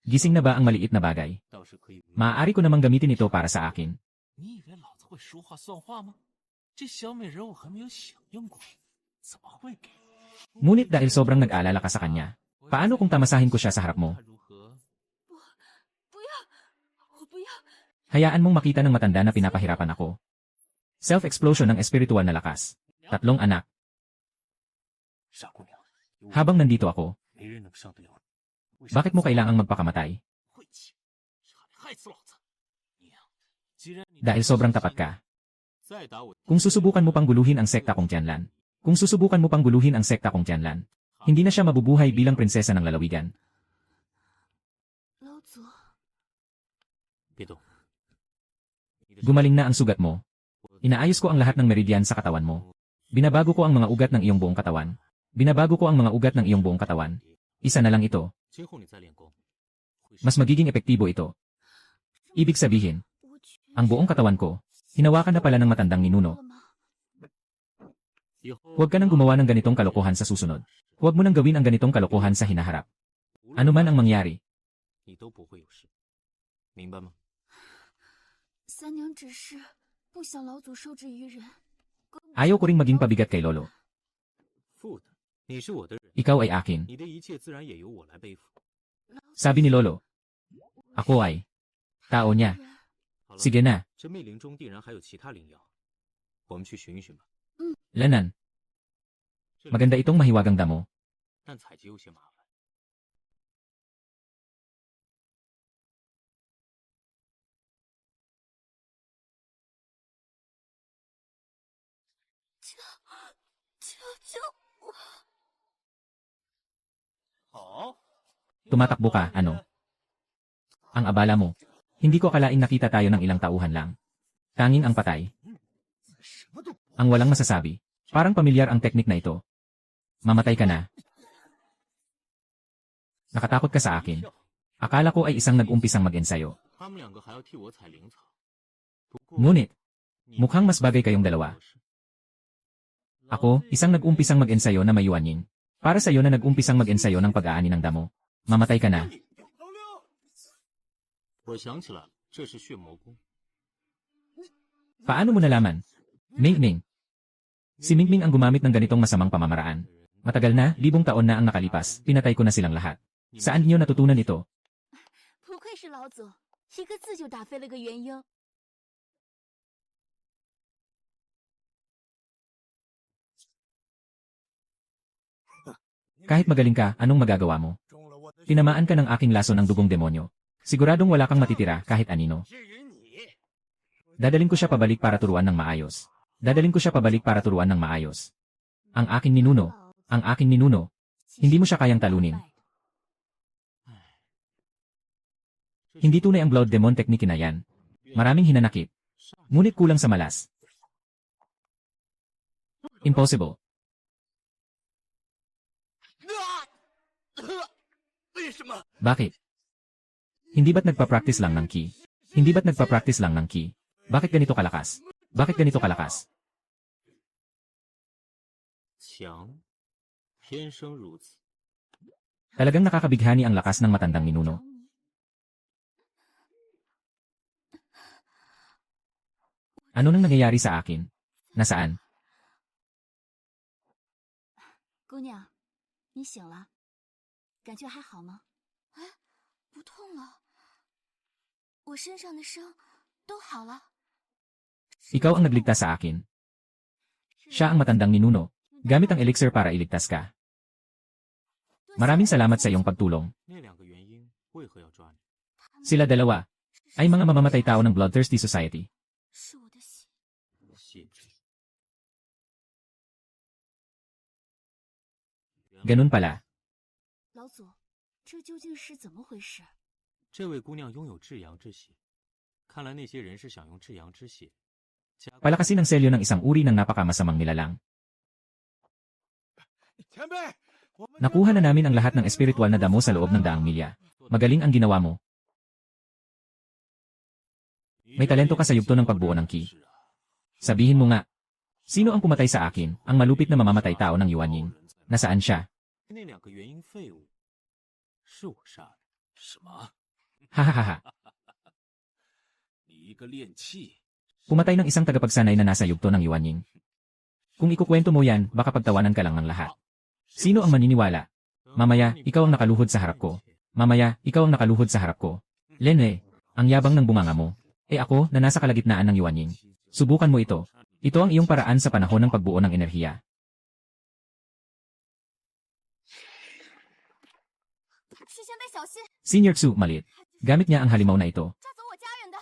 Gising na ba ang maliit na bagay? 倒是可以。 Maaari ko namang gamitin ito para sa akin. 你以为老子会说话算话吗？这小美人我还没有享用过，怎么会给？ Ngunit dahil sobrang nag-aalala ka sa kanya, paano kung tamasahin ko siya sa harap mo? 看如何？不要，我不要。 Hayaan mong makita ng matanda na pinapahirapan ako. Self-explosion ng espiritual na lakas. 3 anak. 傻姑娘，有我 Habang nandito ako, 没人能伤得了你。 bakit mo kailangang magpakamatay? 晦气，差点害死老子！娘，既然你 Dahil sobrang tapat ka. 再打我， Kung susubukan mo pang guluhin ang sekta kong Tianlan. Kung susubukan mo pang guluhin ang sekta kong Tianlan, hindi na siya mabubuhay bilang prinsesa ng lalawigan. 老祖，别动。你的 Gumaling na ang sugat mo. Inaayos ko ang lahat ng meridian sa katawan mo. Binabago ko ang mga ugat ng iyong buong katawan. Binabago ko ang mga ugat ng iyong buong katawan. Isa na lang ito. 今后你再练功，会是 Mas magiging epektibo ito. Ibig sabihin, 我去 ang buong katawan ko, hinawakan na pala ng matandang ninuno. 了吗？以后 Huwag ka nang gumawa ng ganitong kalokohan sa susunod. Huwag mo nang gawin ang ganitong kalokohan sa hinaharap. 无论 Ano man ang mangyari, 你都不会有事，明白吗？三娘只是不想老祖受制于人。 ayaw ko ring maging pabigat kay Lolo. 负的，你是我的人， Ikaw ay akin. 你的一切自然也由我来背负。 Sabi ni Lolo. Ako ay tao niya. 好了， Sige na, 这密林中必然还有其他灵药，我们去寻一寻吧。 Lanan. 这里 Maganda itong mahiwagang damo. 但采集有些麻烦。 救我！ 好， Tumatakbo ka, ano? Ang abala mo. Hindi ko akalaing nakita tayo ng ilang tauhan lang. Tanging ang patay. 什么都 Ang walang masasabi. Parang pamilyar ang teknik na ito. Mamatay ka na. Nakatakot ka sa akin. Akala ko ay isang nag-umpisang mag-ensayo. 他们两个还要替我采灵草，不过 Ngunit, 你 mukhang mas bagay kayong dalawa. 是 Ako, isang nag-umpisang mag-ensayo na mayuanin. Para sa iyo na nag-umpisang mag-ensayo ng pag-aani ng damo. Mamatay ka na. 我想起来了，这是血魔功。 Paano mo nalaman? Mingming. Si Mingming ang gumamit ng ganitong masamang pamamaraan. Matagal na, 1000 taon na ang nakalipas, pinatay ko na silang lahat. Saan niyo natutunan ito? 不愧是老祖，一个字就打飞了个元婴。 Kahit magaling ka, anong magagawa mo? 中了我的 Tinamaan ka ng aking laso ng dugong demonyo. Siguradong wala kang matitira kahit anino. 至于你， Dadalin ko siya pabalik para turuan ng maayos. Dadalin ko siya pabalik para turuan ng maayos. Ang aking ninuno, ang aking ninuno, hindi mo siya kayang talunin. Hindi tunay ang blood demon technique na yan. Maraming hinanakit. Ngunit kulang sa malas. Impossible. 为什么？ Bakit? Hindi ba't nagpa-practice lang ng ki? Hindi ba't nagpa-practice lang ng ki? Bakit ganito kalakas? Bakit ganito kalakas? 其强，天生如此。 Talagang nakakabighani ang lakas ng matandang ninuno. Ano nang nangyayari sa akin? Nasaan? 姑娘，你醒了，感觉还好吗？哎，不痛了，我身上的伤都好了。 Ikaw ang nagligtas sa akin. Siya ang matandang ninuno. Gamit ang elixir para iligtas ka. Maraming salamat sa iyong pagtulong. 那两个原因为何要抓你？ Sila dalawa ay mga mamamatay tao ng Bloodthirsty Society. 是我的血。血质。 Ganun pala. 老祖，这究竟是怎么回事？这位姑娘拥有至阳之血，看来那些人是想用至阳之血。 Palakasin ang selyo ng isang uri ng napakamasamang nilalang. 前辈，我们 Nakuha na namin ang lahat ng espiritual na damo sa loob ng daang milya. Magaling ang ginawa mo. May talento ka sa yugto ng pagbuo ng ki. Sabihin mo nga, sino ang pumatay sa akin, ang malupit na mamamatay tao ng Yuanying? Nasaan siya? 那两个原因废物，是我杀的。什么？ Hahaha. 你一个炼器， Pumatay ng isang tagapagsanay na nasa yugto ng Yuanying. Kung ikukwento mo yan, baka pagtawanan ka lang ng lahat. Sino ang maniniwala? Mamaya, ikaw ang nakaluhod sa harap ko. Mamaya, ikaw ang nakaluhod sa harap ko. Lenwe, ang yabang ng bunganga mo. Ako, na nasa kalagitnaan ng Yuanying. Subukan mo ito. Ito ang iyong paraan sa panahon ng pagbuo ng enerhiya. 师兄得小心， Senior Tsu, malit. Gamit niya ang halimaw na ito. 抓走我家人的。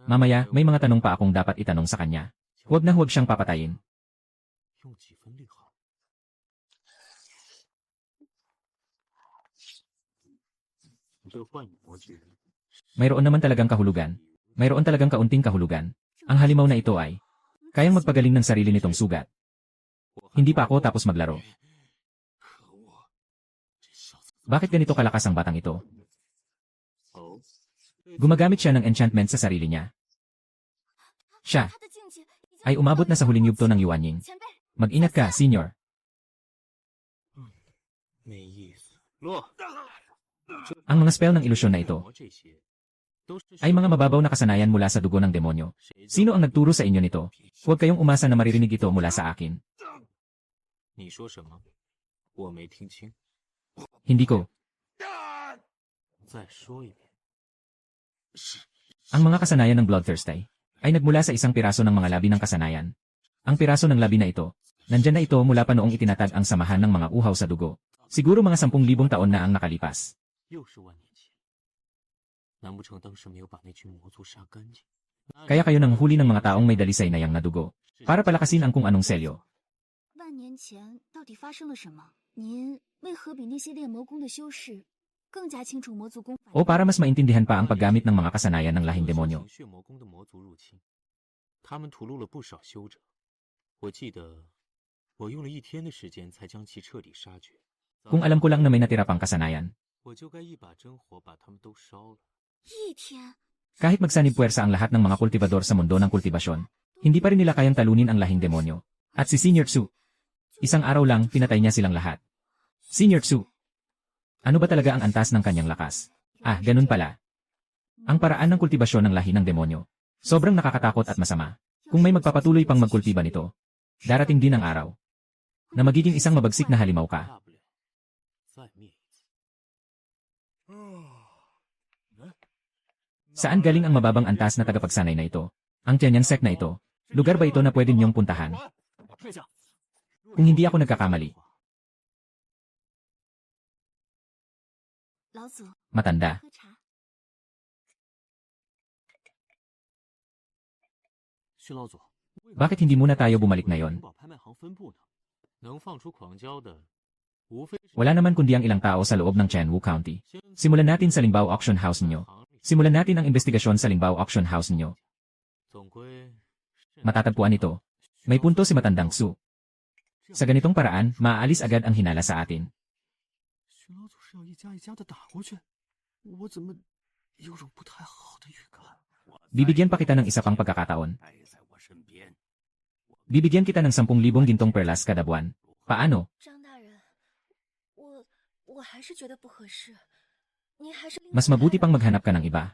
Mamaya, may mga tanong pa akong dapat itanong sa kanya. Huwag na huwag siyang papatayin. 用几分利好。这幻影魔具， Mayroon naman talagang kahulugan. Mayroon talagang kaunting kahulugan. Ang halimaw na ito ay kayang magpagaling ng sarili nitong sugat. Hindi pa ako tapos maglaro. 可恶！这小子 Bakit ganito kalakas ang batang ito? 哦， Gumagamit siya ng enchantment sa sarili niya. Siya 他的境界已经 ay umabot na sa huling yugto ng Yuanying. 前辈， Mag-ingat ka, senior. 没意思。落。 Ang mga spell ng ilusyon na ito 这些都是 ay mga mababaw na kasanayan mula sa dugo ng demonyo. Sino ang nagturo sa inyo nito? Huwag kayong umasa na maririnig ito mula sa akin. 你说什么？我没听清。 Hindi ko. 再说一遍。 Ang mga kasanayan ng Bloodthirsty ay nagmula sa isang piraso ng mga labi ng kasanayan. Ang piraso ng labi na ito, nandyan na ito mula pa noong itinatag ang samahan ng mga uhaw sa dugo. Siguro mga 10,000 taon na ang nakalipas. 又是万年前，难不成当时没有把那群魔族杀干净？ Kaya kayo nang huli ng mga taong may dalisay na yang na dugo. Para palakasin ang kung anong selyo. 万年前到底发生了什么？您为何比那些炼魔宫的修士更加清楚魔族功法？ O para mas maintindihan pa ang paggamit ng mga kasanayan ng lahing demonyo. 血魔宫的魔族入侵，他们屠戮了不少修者。我记得，我用了1天的时间才将其彻底杀绝。 Kung alam ko lang na may natira pang kasanayan. 我就该一把真火把他们都烧了。一天， Kahit magsanib puwersa ang lahat ng mga kultibador sa mundo ng kultibasyon, hindi pa rin nila kayang talunin ang lahing demonyo. At si Senior Tsu, isang araw lang pinatay niya silang lahat. Senior Tsu, ano ba talaga ang antas ng kanyang lakas? Ah, ganun pala. Ang paraan ng kultibasyon ng lahi ng demonyo. Sobrang nakakatakot at masama. Kung may magpapatuloy pang magkultiba nito, darating din ang araw na magiging isang mabagsik na halimaw ka. 大不了再灭一次。 Saan galing ang mababang antas na tagapagsanay na ito? Ang Tianyang sect na ito? Lugar ba ito na pwede niyong puntahan? 退下！ Kung hindi ako nagkakamali, 老祖 matanda. 喝茶。 薛老祖， Bakit hindi muna tayo bumalik na yon? 灵宝拍卖行分部呢？能放出狂胶的，无非是 Wala naman kundi ang ilang tao sa loob ng Chenwu County. Simulan natin sa Lingbao Auction House ninyo. Simulan natin ang investigasyon sa Lingbao Auction House ninyo. 总归 Matatagpuan ito. May punto si Matandang Su. Sa ganitong paraan, maaalis agad ang hinala sa atin. 薛老祖是要一家一家的打过去，我怎么有种不太好的预感？ Bibigyan pa kita ng isa pang pagkakataon. 待在我身边， Bibigyan kita ng 10,000 gintong perlas kada buwan. Paano? 张大人，我还是觉得不合适，您还是另 Mas 外 mabuti 看 pang maghanap ka ng iba.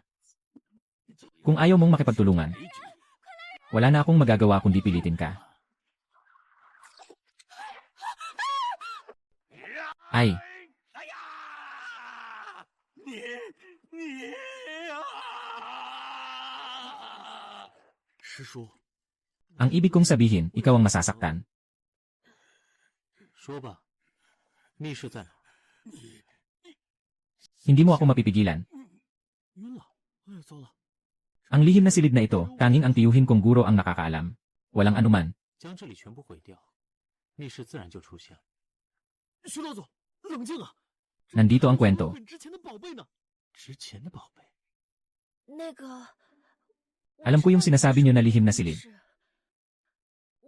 Kung ayaw mong makipagtulungan, wala na akong magagawa kundi pilitin ka. Ay, 你师叔， ang ibig kong sabihin, ikaw ang masasaktan. 说吧，密室在哪？ Hindi mo ako mapipigilan. 晕了！哎，糟了！ Ang lihim na silid na ito, tanging ang tiyuhin kong guro ang nakakaalam. Walang anuman. 将这里全部毁掉，密室自然就出现了。 徐老总，冷静啊！ Nandito ang kwento. 很值钱的宝贝呢。 值钱的宝贝。那个， Alam ko yung sinasabi niyo na lihim na silid. 是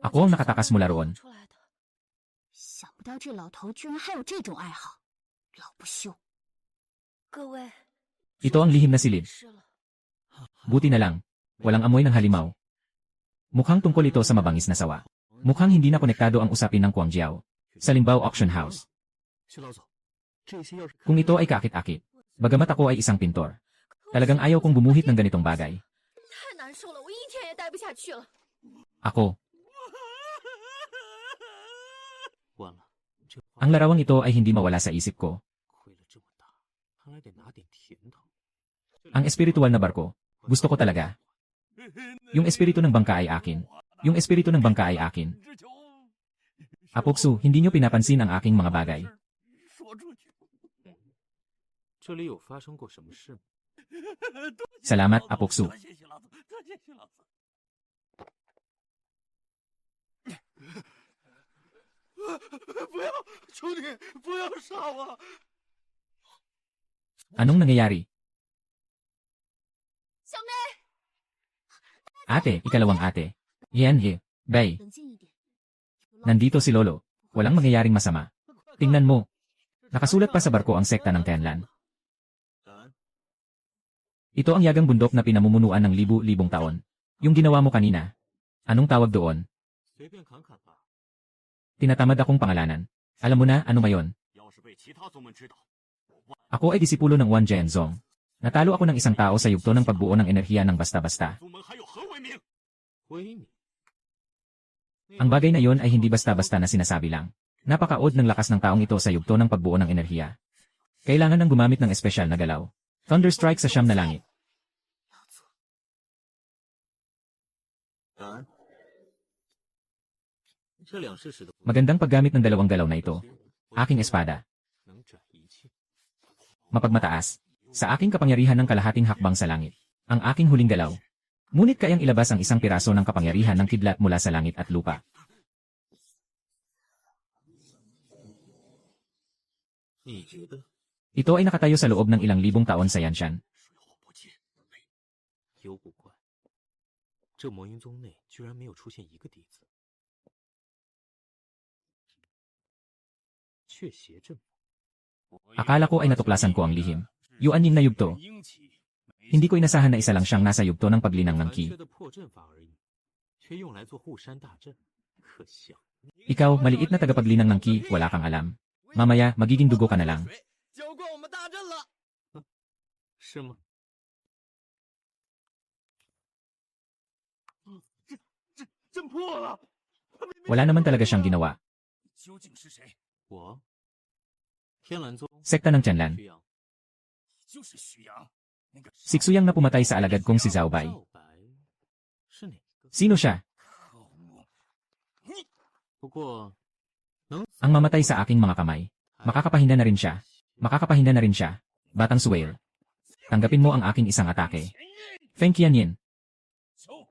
Ako ang nakatakas mula roon. 出来的。想不到这老头居然还有这种爱好，老不休。各位， Ito ang lihim na silid. 是了。 Buti na lang. Walang amoy ng halimaw. Mukhang tungkol ito sa mabangis na sawa. Mukhang hindi na konektado ang usapin ng Guangjiao. Sa Limbao Auction House. 徐老总，这些要是 Kung ito ay kaakit-akit. Bagamat ako ay isang pintor. Talagang ayaw kong bumuhit ng ganitong bagay. 太难受了，我一天也待不下去了。 Ako, 完了，这花 ang larawang ito ay hindi mawala sa isip ko. 亏了这么大，看来得拿点甜头。 Ang espiritual na barko. Gusto ko talaga. Yung espiritu ng bangka ay akin. Yung espiritu ng bangka ay akin. Apoksu, hindi nyo pinapansin ang aking mga bagay. 说出去。这里有发生过什么事吗？ Salamat, Apoksu. 多谢徐老总，多谢徐老总。不要，求你不要杀我！ Anong nangyayari? 小妹， Ate, ikalawang ate. Yan he. Bay, 冷静一点。 nandito si Lolo. Walang mangyayaring masama. Tingnan mo. Nakasulat pa sa barko ang sekta ng Tenlan. Ito ang yagang bundok na pinamumunuan ng libu-libong taon. Yung ginawa mo kanina. Anong tawag doon? 随便砍砍吧。 Tinatamad akong pangalanan. Alam mo na, ano mayon? 要是被其他宗门知道， Ako ay disipulo ng Wan Jianzong. Natalo ako ng isang tao sa yugto ng pagbuo ng enerhiya ng basta-basta. 宗门还有何为名？威名。 Ang bagay na yon ay hindi basta-basta na sinasabi lang. Napakaod ng lakas ng taong ito sa yugto ng pagbuo ng enerhiya. Kailangan nang gumamit ng espesyal na galaw. Thunderstrike sa siyam na langit. 这两世使的 Magandang paggamit ng dalawang galaw na ito. Aking espada. 能斩一切。 Mapagmataas. Sa aking kapangyarihan ng kalahating hakbang sa langit. Ang aking huling galaw. Ngunit kayang ilabas ang isang piraso ng kapangyarihan ng kidlat mula sa langit at lupa. 你觉得？ Ito ay nakatayo sa loob ng ilang libong taon sa Yanshan. 水火不进，有古怪，这魔音宗内居然没有出现一个弟子。却邪阵法， Akala ko ay natuklasan ko ang lihim. Yuanying na yugto. Hindi ko inasahan na isa lang siyang nasa yugto ng paglinang ng 残 ki. 缺的破阵法而已，却用来做护山大阵，可笑。 Ikaw, maliit na tagapaglinang ng ki, wala kang alam. Mamaya, magiging dugo ka na lang. 浇灌我们大阵了！是吗？阵破了！ Wala naman talaga siyang ginawa. 究竟是谁？我，天蓝宗 Sekta ng Tianlan. 徐阳，就是徐阳，那个 Siksuyang na pumatay sa alagad kong si Zhao Bai. 赵白是哪个？ Sino siya? 可恶！不过能 Ang mamatay sa aking mga kamay. Makakapahinda na rin siya. Makakapahinda na rin siya. Batang Suwail. Tanggapin mo ang aking isang atake. Feng Qianyin. 走，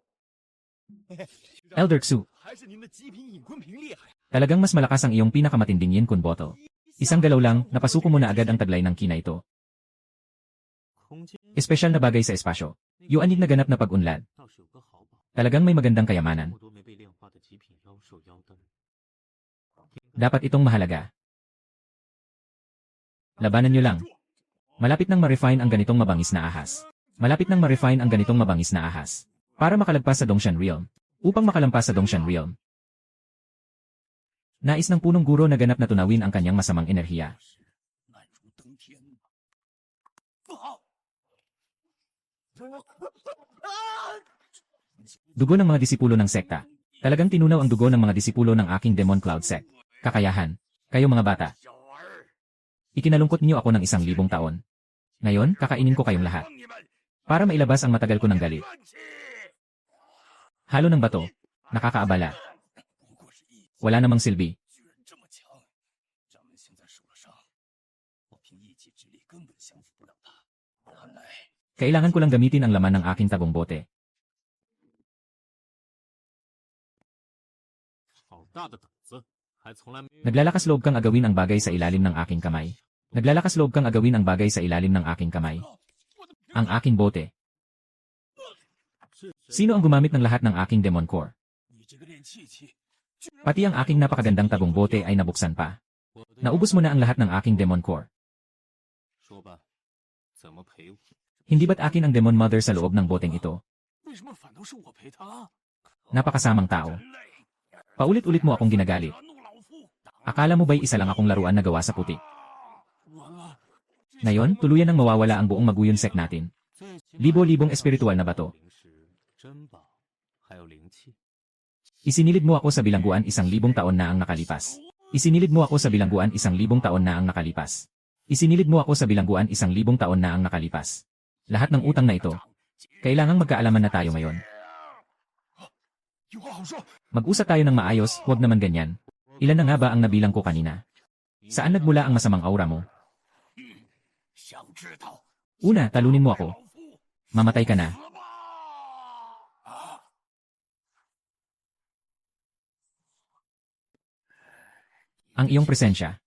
Elder Xu. 还是您的极品尹坤平厉害。 Talagang mas malakas ang iyong pinakamatinding Yin Kun Boto. Isang galaw lang, napasuko mo na agad ang taglay ng ki na ito. 空间 Espesyal na bagay sa espasyo. Yuanyig na ganap na pag-unlad. 倒是有个好宝， Talagang may magandang 这 kayamanan. 么多没被炼化的极品妖兽妖灯。 Dapat itong mahalaga. Labanan nyo lang. Malapit nang ma-refine ang ganitong mabangis na ahas. Malapit nang ma-refine ang ganitong mabangis na ahas. Para makalagpas sa Dongshan Realm. Upang makalampas sa Dongshan Realm. Nais ng punong guro na ganap na tunawin ang kanyang masamang enerhiya. 难如登天呐！不好！ Dugo ng mga disipulo ng sekta. Talagang tinunaw ang dugo ng mga disipulo ng aking Demon Cloud Sect. Kakayahan. Kayo mga bata. Ikinalungkot niyo ako ng 1,000 taon. Ngayon, kakainin ko kayong lahat. Para mailabas ang matagal ko ng galit. Halo ng bato. Nakakaabala. Wala namang silbi. 巨人这么强，咱们现在受了伤，我凭一己之力根本降服不了他。看来 Kailangan ko lang gamitin ang laman ng aking tagong bote. 好大的胆子，还从来没有。 Naglalakas loob kang agawin ang bagay sa ilalim ng aking kamay. Naglalakas loob kang agawin ang bagay sa ilalim ng aking kamay. Ang aking bote. Sino ang gumamit ng lahat ng aking Demon Core? 你这个练气气， Pati ang aking napakagandang tagong bote ay nabuksan pa. Naubos mo na ang lahat ng aking Demon Core. 说吧，怎么陪我？ Hindi ba't akin ang Demon Mother sa loob ng boteng ito? 为什么反倒是我陪他？ Napakasamang tao. Paulit-ulit mo akong ginagalit. 怒老夫， Akala mo ba'y isa lang akong laruan na gawa sa puti? 完了， Ngayon, tuluyan nang mawawala ang buong Maguyon Sect natin. 最起码 Libo-libong espiritual na bato. 灵石、珍宝，还有灵气。 Isinilid mo ako sa bilangguan 1,000 taon na ang nakalipas. Isinilid mo ako sa bilangguan 1,000 taon na ang nakalipas. Isinilid mo ako sa bilangguan 1,000 taon na ang nakalipas. Lahat ng utang na ito. Kailangang magkaalaman na tayo ngayon. 有话好说。 Mag-usap tayo ng maayos, huwag naman ganyan. Ilan na nga ba ang nabilang ko kanina? Saan nagmula ang masamang aura mo? 想知道 Una, talunin mo ako. 老夫 Mamatay ka na. 死吧！啊！ Ang iyong presensya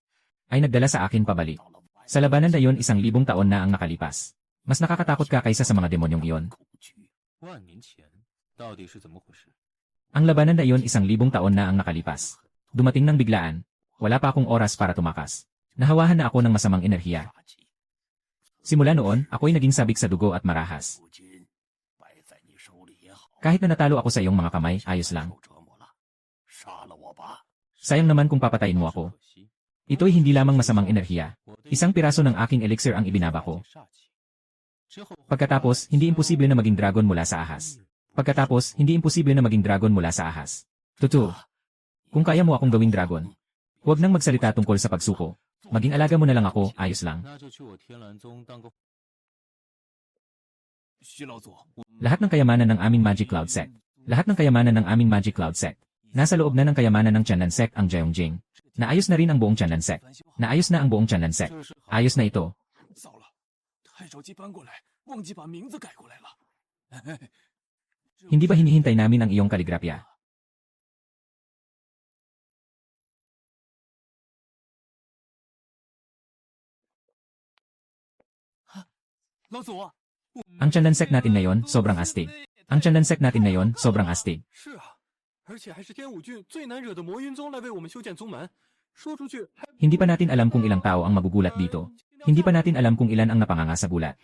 ay nagdala sa akin pabalik. Sa labanan na yon 1,000 taon na ang nakalipas. Mas nakakatakot ka kaysa sa mga demonyong iyon. 万年前到底是怎么回事？ Ang labanan na iyon 1,000 taon na ang nakalipas. Dumating ng biglaan. Wala pa akong oras para tumakas. Nahawahan na ako ng masamang enerhiya. Simula noon, ako'y naging sabik sa dugo at marahas. 如今败在你手里也好， Kahit na natalo ako sa iyong mga kamay, ayos lang. 受折磨了，杀了我吧！ Sayang naman kung papatayin mo ako. 可惜， Ito'y hindi lamang masamang enerhiya. 我的 Isang piraso ng aking elixir ang ibinaba ko. 煞气。之后 Pagkatapos, hindi imposible na maging dragon mula sa ahas. Pagkatapos, hindi imposible na maging dragon mula sa ahas. Totoo. Kung kaya mo akong gawing dragon, huwag nang magsalita tungkol sa pagsuko. Maging alaga mo na lang ako, ayos lang. 那就去我天蓝宗当个。徐老左， Lahat ng kayamanan ng aming Magic Cloud Sect. Lahat ng kayamanan ng aming Magic Cloud Sect. Nasa loob na ng kayamanan ng Tianlan Sect ang Jeongjing. Naayos na rin ang buong Tianlan Sect. Naayos na ang buong Tianlan Sect. 这是好 Ayos na ito. 糟了，太着急搬过来，忘记把名字改过来了。 Hindi ba hinihintay namin ang iyong kaligrapya? 老左， Ang Tianlan Sect natin ngayon, sobrang astig. Ang Tianlan Sect natin ngayon, sobrang astig. 是啊，而且还是天武郡最难惹的魔云宗来为我们修建宗门，说出去还 Hindi pa natin alam kung ilang tao ang magugulat dito. Hindi pa natin alam kung ilan ang napanganga sa gulat.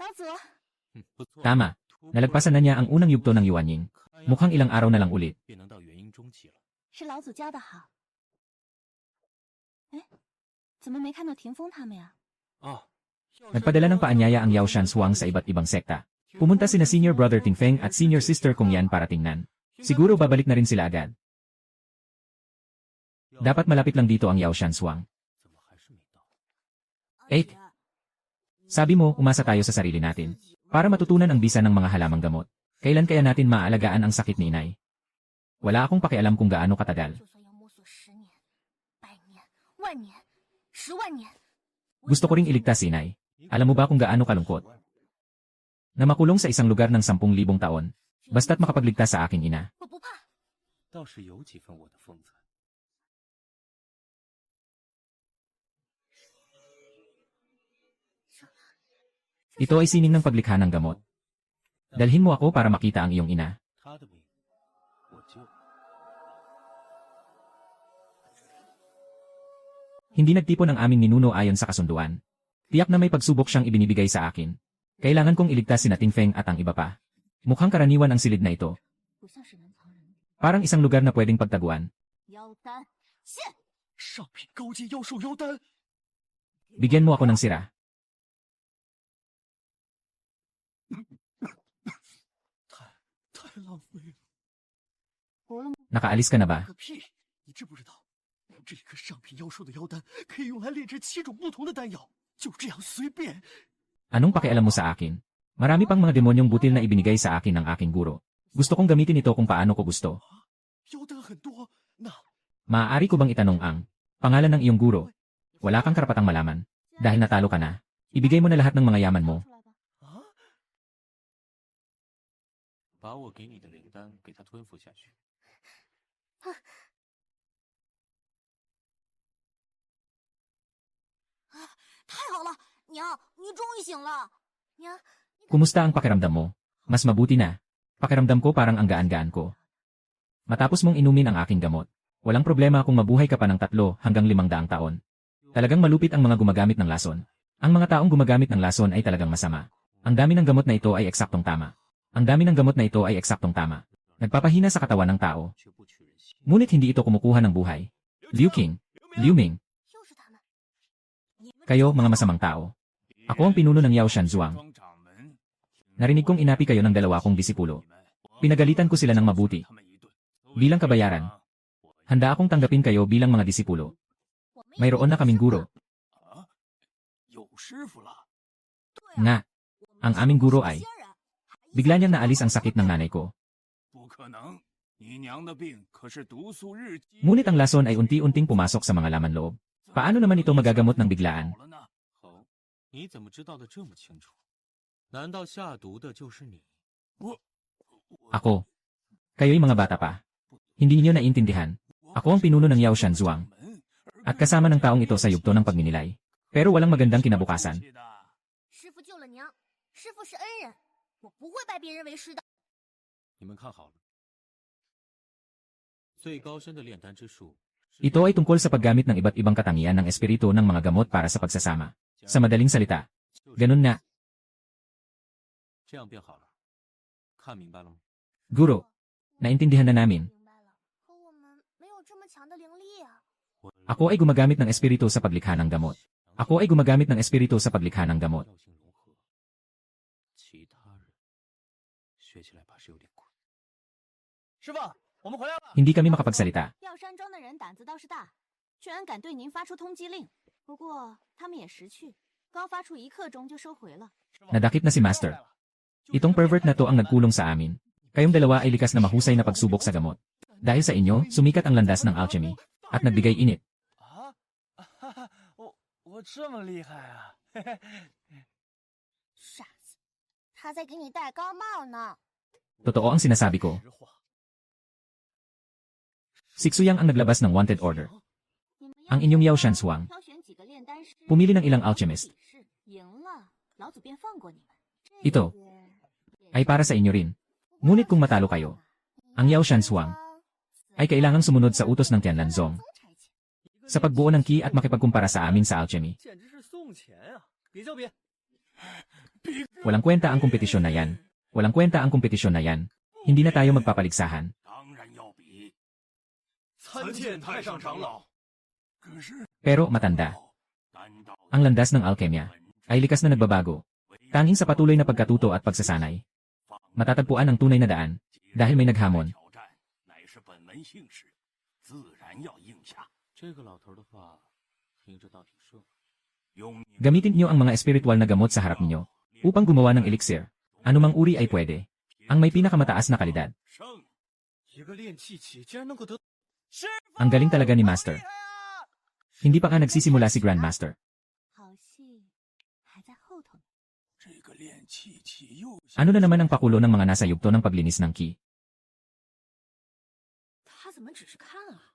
老祖， 不错， Tama. Nalagpasan na niya ang unang yugto ng Yuanying. Mukhang ilang araw na lang ulit. 便能到元婴中期了。是老祖教的好。哎，怎么没看到霆锋他们呀？ 啊， Nagpadala ng paanyaya ang Yao Shan Suang sa iba't ibang sekta. Pumunta sina Senior Brother Ting Feng at Senior Sister Kong Yan para tingnan. Siguro babalik na rin sila agad. Dapat malapit lang dito ang Yao Shan Suang. 怎么还是没到？ Eh, sabi mo, umasa tayo sa sarili natin. Para matutunan ang bisa ng mga halamang gamot. Kailan kaya natin maaalagaan ang sakit ni inay? Wala akong pakialam kung gaano katagal. 就算要摸索10年、100年、万年、10万年， Gusto ko ring iligtas si inay. Alam mo ba kung gaano kalungkot? Na makulong sa isang lugar ng 10,000 taon. Basta't makapagligtas sa aking ina. 我不怕。倒是有几分我的风采。 Ito ay sining ng paglikha ng gamot. Dalhin mo ako para makita ang iyong ina. 他的命，我救。 Hindi nagtipon ang aming ninuno ayon sa kasunduan. Tiyak na may pagsubok siyang ibinibigay sa akin. Kailangan kong iligtas si Ting Feng at ang iba pa. Mukhang karaniwan ang silid na ito. 不像是能藏人。 Parang isang lugar na pwedeng pagtaguan. 妖丹，上品高阶妖兽妖丹， Bigyan mo ako ng sira. 太浪费了。 Nakaalis ka na ba? 个屁！你知不知道，这一颗上品妖兽的妖丹可以用来炼制7种不同的丹药，就这样随便。 Anong pakialam mo sa akin? Marami pang mga demonyong butil na ibinigay sa akin ng aking guro. Gusto kong gamitin ito kung paano ko gusto. 妖丹很多，那 Maaari ko bang itanong ang pangalan ng iyong guro? Wala kang karapatang malaman. Dahil natalo ka na, ibigay mo na lahat ng mga yaman mo. 啊，把我给你的灵丹给它吞服下去。 太好了，娘，你终于醒了。娘， Kumusta ang pakiramdam mo? Mas mabuti na. Pakiramdam ko parang ang gaan-gaan ko. Matapos mong inumin ang aking gamot, walang problema kung mabuhay ka pa ng 3 hanggang 500 taon. Talagang malupit ang mga gumagamit ng lason. Ang mga taong gumagamit ng lason ay talagang masama. Ang dami ng gamot na ito ay eksaktong tama. Ang dami ng gamot na ito ay eksaktong tama. Nagpapahina sa katawan ng tao. 却不取人心。 Ngunit hindi ito kumukuha ng buhay. Liu Qing, Liu Ming, 又是他们。 kayo mga masamang tao. Ako ang pinuno ng Yao Shanzhuang. Narinig kong inapi kayo ng 2 kong disipulo. Pinagalitan ko sila ng mabuti. Bilang kabayaran, handa akong tanggapin kayo bilang mga disipulo. Mayroon na kaming guro. 有师傅了。 Nga, ang aming guro ay, bigla niyang naalis ang sakit ng nanay ko. 不可能，你娘的病可是毒素日积。 Ngunit ang lason ay unti-unting pumasok sa mga laman loob. Paano naman ito magagamot ng biglaan? 好了呢， 哦，你怎么知道的这么清楚？难道下毒的就是你？ Ako. Kayo'y mga bata pa. Hindi niyo naiintindihan. Ako ang pinuno ng Yao Shanzhuang. At kasama ng taong ito sa yugto ng pagninilay. Pero walang magandang kinabukasan. 师傅救了娘，师傅是恩人，我不会拜别人为师的。 你们看好了，最高深的炼丹之术。 Ito ay tungkol sa paggamit ng iba't ibang katangian ng espiritu ng mga gamot para sa pagsasama. Sa madaling salita. Ganun na, 这样变好了，看明白了吗？ guro. Naintindihan na namin. 明白了，可我们没有这么强的灵力啊。 Ako ay gumagamit ng espiritu sa paglikha ng gamot. Ako ay gumagamit ng espiritu sa paglikha ng gamot. 药性融合，其他人学起来怕是有点困。 师傅，我们回来了。 Hindi kami makapagsalita. 药山庄的人胆子倒是大，居然敢对您发出通缉令。不过他们也识趣，刚发出1刻钟就收回了。 Nadakip na si Master. Itong pervert na to ang nagkulong sa amin. Kayong dalawa ay likas na mahusay na pagsubok sa gamot. Dahil sa inyo, sumikat ang landas ng alchemy. At nagbigay init. 啊，我这么厉害啊！嘿嘿，傻子，他在给你戴高帽呢。 Totoo ang sinasabi ko. 实话， Si Xuyang ang naglabas ng wanted order. 你们 Ang inyong Yao Shanzhuang. 挑选几个炼丹师， Pumili ng ilang alchemist. 赢了，老祖便放过你们。 Ito ay para sa inyo rin. Ngunit kung matalo kayo, ang Yao Shanzhuang ay kailangang sumunod sa utos ng Tianlanzong 总差遣， sa pagbuo ng ki at makipagkumpara sa amin sa alchemy. 简直是送钱啊！别叫别， Walang kwenta ang kompetisyon na yan. Walang kwenta ang kompetisyon na yan. Hindi na tayo magpapaligsahan. 当然要比。参见太上长老。可是 Pero matanda, 丹道 ang landas ng alkemya ay likas na nagbabago. Tanging sa patuloy na pagkatuto at pagsasanay, matatagpuan ang tunay na daan dahil may naghamon. 挑战乃是本文幸事，自然要应下。这个老头的话，听着倒挺顺。 用 Gamitin niyo ang mga espiritual na gamot sa harap niyo upang gumawa ng elixir. Anumang uri ay pwede. Ang may pinakamataas na kalidad. 胜，一个炼气器竟然能够得， Ang galing talaga ni Master. 厉害啊！ Hindi pa nga nagsisimula si Grandmaster. 好戏还在后头呢。 这个炼气器又 Ano na naman ang pakulo ng mga nasa yugto ng paglinis ng ki? 他怎么只是看啊？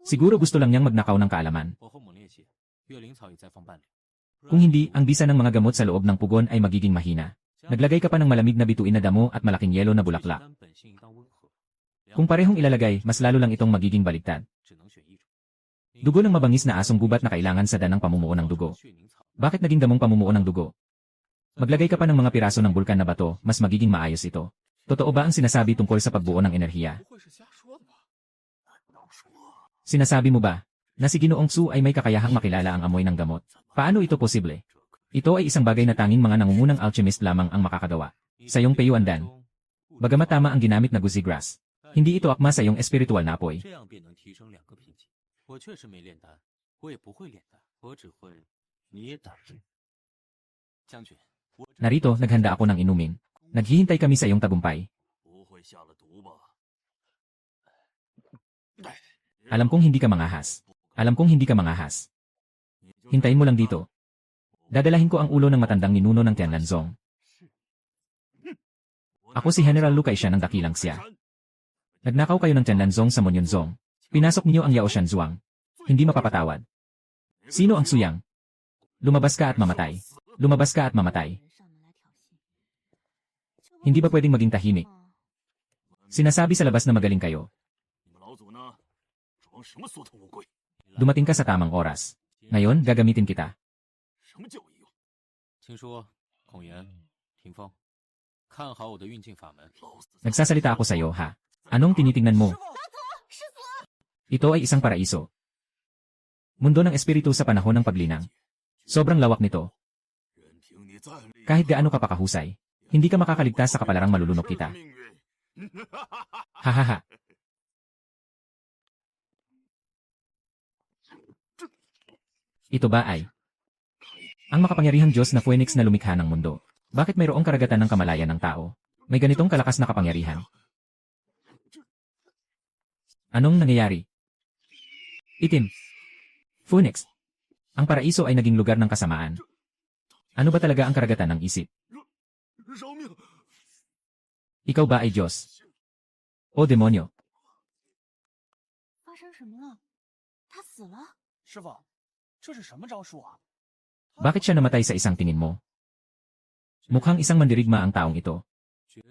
Siguro gusto lang niyang magnakaw ng kaalaman. 我和猛烈血、月灵草也在放伴侣。 Kung hindi, ang bisa ng mga gamot sa loob ng pugon ay magiging mahina. Naglagay ka pa ng malamig na bituin na damo at malaking yelo na bulaklak. 丹本性应当温和， Kung parehong ilalagay, mas lalo lang itong magiging baliktad. 只能选一种。 Dugo ng mabangis na asong gubat na kailangan sa danang pamumuo ng dugo. 血凝草 Bakit naging damong pamumuo ng dugo? Maglagay ka pa ng mga piraso ng bulkan na bato, mas magiging maayos ito. Totoo ba ang sinasabi tungkol sa pagbuo ng enerhiya? 不会是瞎说的吧？难道说 Sinasabi mo ba na si Ginoong Su ay may kakayahang makilala ang amoy ng gamot? Paano ito posible? Ito ay isang bagay na tanging mga nangungunang alchemist lamang ang makakagawa. Sa iyong payuandan, bagamat tama ang ginamit na guzi grass, hindi ito akma sa iyong espiritual na apoy. 这样便能提升2个品级。我确实没炼丹，我也不会炼丹，我只会捏丹。将军，我这 Narito, naghanda ako ng inumin. Naghihintay kami sa iyong tagumpay. 不会下了毒吧？ Alam kong hindi ka mangahas. Alam kong hindi ka mangahas. Hintayin mo lang dito. Dadalahin ko ang ulo ng matandang ninuno ng Tianlanzong. Ako si General Lu Kaishan ng dakilang siya. Nagnakaw kayo ng Tianlanzong sa Monyunzong. Pinasok niyo ang Yao Shanzhuang. Hindi mapapatawad. Sino ang suyang? Lumabas ka at mamatay. Lumabas ka at mamatay. Hindi ba pwedeng maging tahimik? Sinasabi sa labas na magaling kayo. 你们老祖呢？装什么缩头乌龟？ Dumating ka sa tamang oras. Ngayon, gagamitin kita. 什么叫有用？ 听说孔岩、霆锋看好我的运镜法门， 老子 Nagsasalita ako sa iyo, ha? Anong tinitingnan mo? Ito ay isang paraiso. Mundo ng espiritu sa panahon ng paglinang. Sobrang lawak nito. 任凭你再厉 Kahit gaano ka pakahusay, hindi ka makakaligtas sa kapalarang malulunok kita. 命运， Hahaha. Ito ba ay ang makapangyarihang Diyos na Phoenix na lumikha ng mundo? Bakit mayroong karagatan ng kamalayan ng tao? May ganitong kalakas na kapangyarihan. Anong nangyayari? Itim. Phoenix. Ang paraiso ay naging lugar ng kasamaan. Ano ba talaga ang karagatan ng isip? 饶命！ Ikaw ba ay Diyos? O demonyo? 发生什么了？他死了？师傅，这是什么招数啊？ Bakit siya namatay sa isang tingin mo? Mukhang isang mandirigma ang taong ito.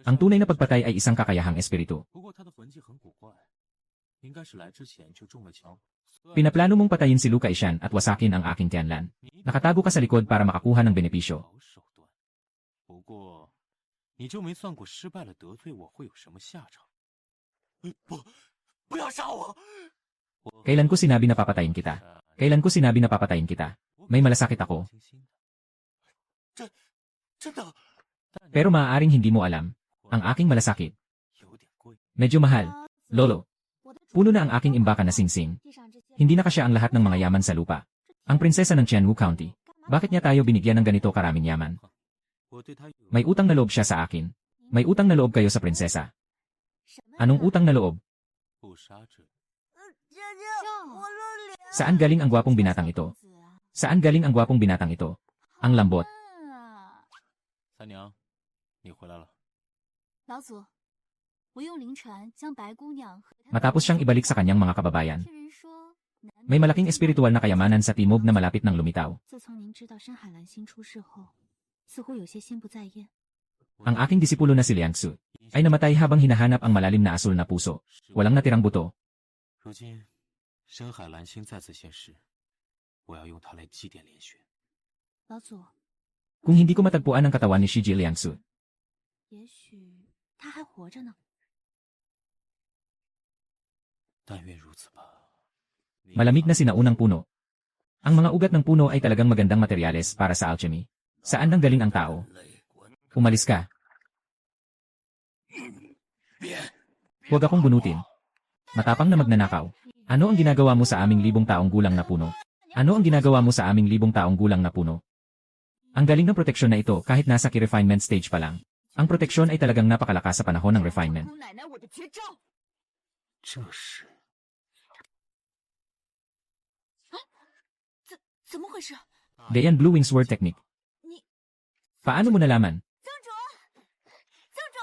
Ang tunay na pagpatay ay isang kakayahang espiritu. 不过他的魂技很古怪，应该是来之前就中了枪。 Pinaplano mong patayin si Lu Kaishan at wasakin ang aking Tianlan. Nakatago ka sa likod para makakuha ng benepisyo. 好手段。不过，你就没算过失败了得罪我会有什么下场？ 不要杀我！ Kailan ko sinabi na papatayin kita? Kailan ko sinabi na papatayin kita? May malasakit ako. 真的， Pero maaaring hindi mo alam. Ang aking malasakit. 有点贵。 Medyo mahal. Lolo, 我的主 puno na ang aking imbakan na singsing. 地上这些 Hindi na kasya ang lahat ng mga yaman sa lupa. Ang prinsesa ng Qianwu County. Bakit niya tayo binigyan ng ganito karaming yaman? 我对他有 May utang na loob siya sa akin. May utang na loob kayo sa prinsesa. 什么 Anong utang na loob? 不杀之恩。 Saan galing ang gwapong binatang ito? Saan galing ang gwapong binatang ito? Ang lambot. 三娘，你回来了。 老祖，我用灵船将白姑娘和她 Matapos siyang ibalik sa kanyang mga kababayan. 听人说，南 May malaking espiritual na kayamanan sa timog na malapit ng lumitaw. 自从您知道深海蓝星出事后，似乎有些心不在焉。 Ang aking disipulo na si Liang Su ay namatay habang hinahanap ang malalim na asul na puso. Walang natirang buto. 如今深海蓝星再次现世，我要用它来祭奠连雪。 老祖， Kung hindi ko matagpuan ang katawan ni Shiji Liang Su, 也许他还活着呢。 但愿如此吧。 malamig na sinaunang puno. Ang mga ugat ng puno ay talagang magandang materyales para sa alchemy. Saan nang galing ang tao? 累滚！ Umalis ka. Huwag akong bunutin. Matapang na magnanakaw. Ano ang ginagawa mo sa aming 1,000 taong gulang na puno? Ano ang ginagawa mo sa aming 1,000 taong gulang na puno? Ang galing ng proteksyon na ito kahit nasa ki-refinement stage pa lang. Ang proteksyon ay talagang napakalakas sa panahon ng refinement. 姑奶奶，我的绝招！这是 怎么回事？ Dayan Blue Wing Sword Technique. 你 Paano mo nalaman? 宗主，宗主，